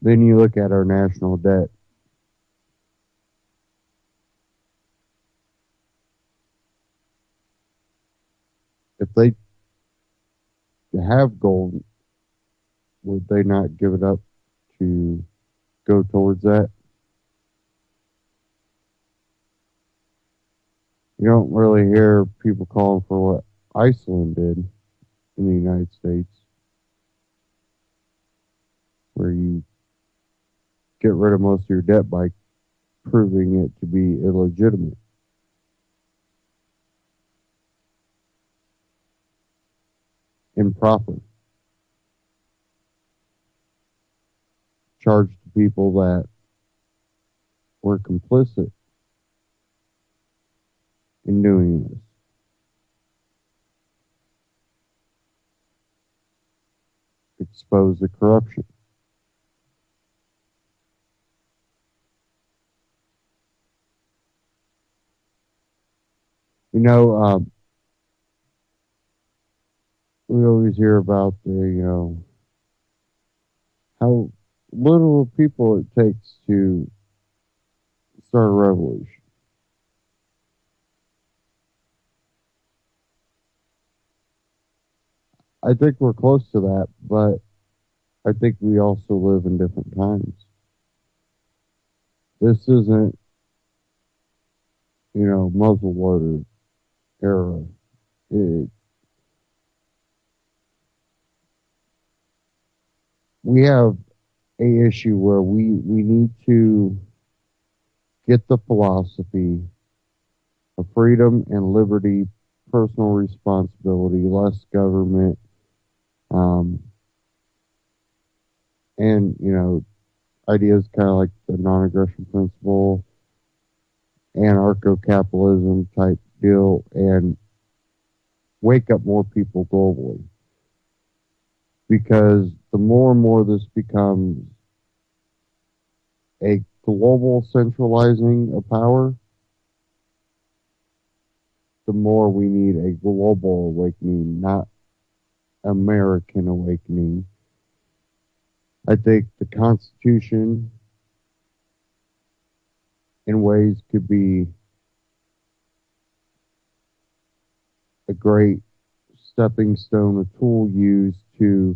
Then you look at our national debt. If they have gold, would they not give it up to go towards that? You don't really hear people calling for what Iceland did in the United States, where you get rid of most of your debt by proving it to be illegitimate. Improper. Charge the people that were complicit in doing this. Expose the corruption. You know, we always hear about the, how little people it takes to start a revolution. I think we're close to that, but I think we also live in different times. This isn't, muzzle loader era. We have a issue where we need to get the philosophy of freedom and liberty, personal responsibility, less government, and, ideas kind of like the non-aggression principle, anarcho-capitalism type deal, and wake up more people globally. Because the more and more this becomes a global centralizing of power, the more we need a global awakening, not American awakening. I think the Constitution, in ways, could be a great stepping stone, a tool used to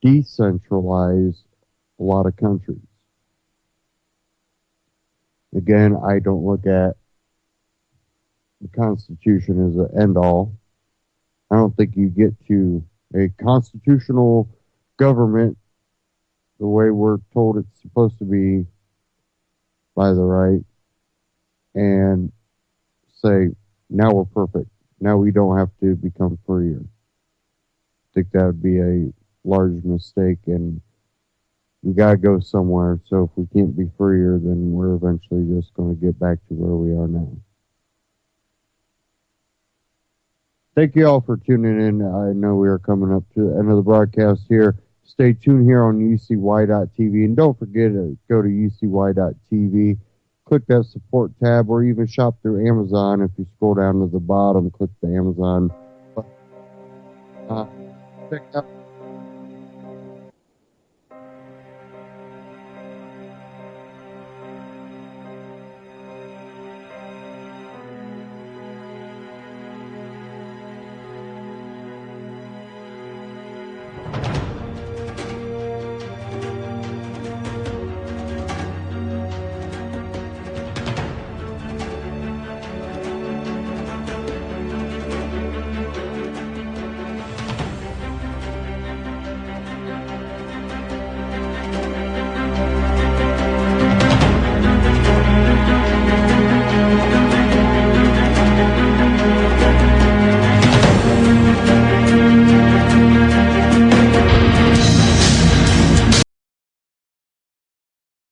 decentralize a lot of countries. Again, I don't look at the Constitution as an end-all. I don't think you get to a constitutional government the way we're told it's supposed to be by the right and say, now we're perfect. Now we don't have to become freer. I think that would be a large mistake, and we got to go somewhere. So if we can't be freer, then we're eventually just going to get back to where we are now. Thank you all for tuning in. I know we are coming up to the end of the broadcast here. Stay tuned here on UCY.tv, and don't forget to go to UCY.tv. Click that support tab, or even shop through Amazon. If you scroll down to the bottom, click the Amazon. Check out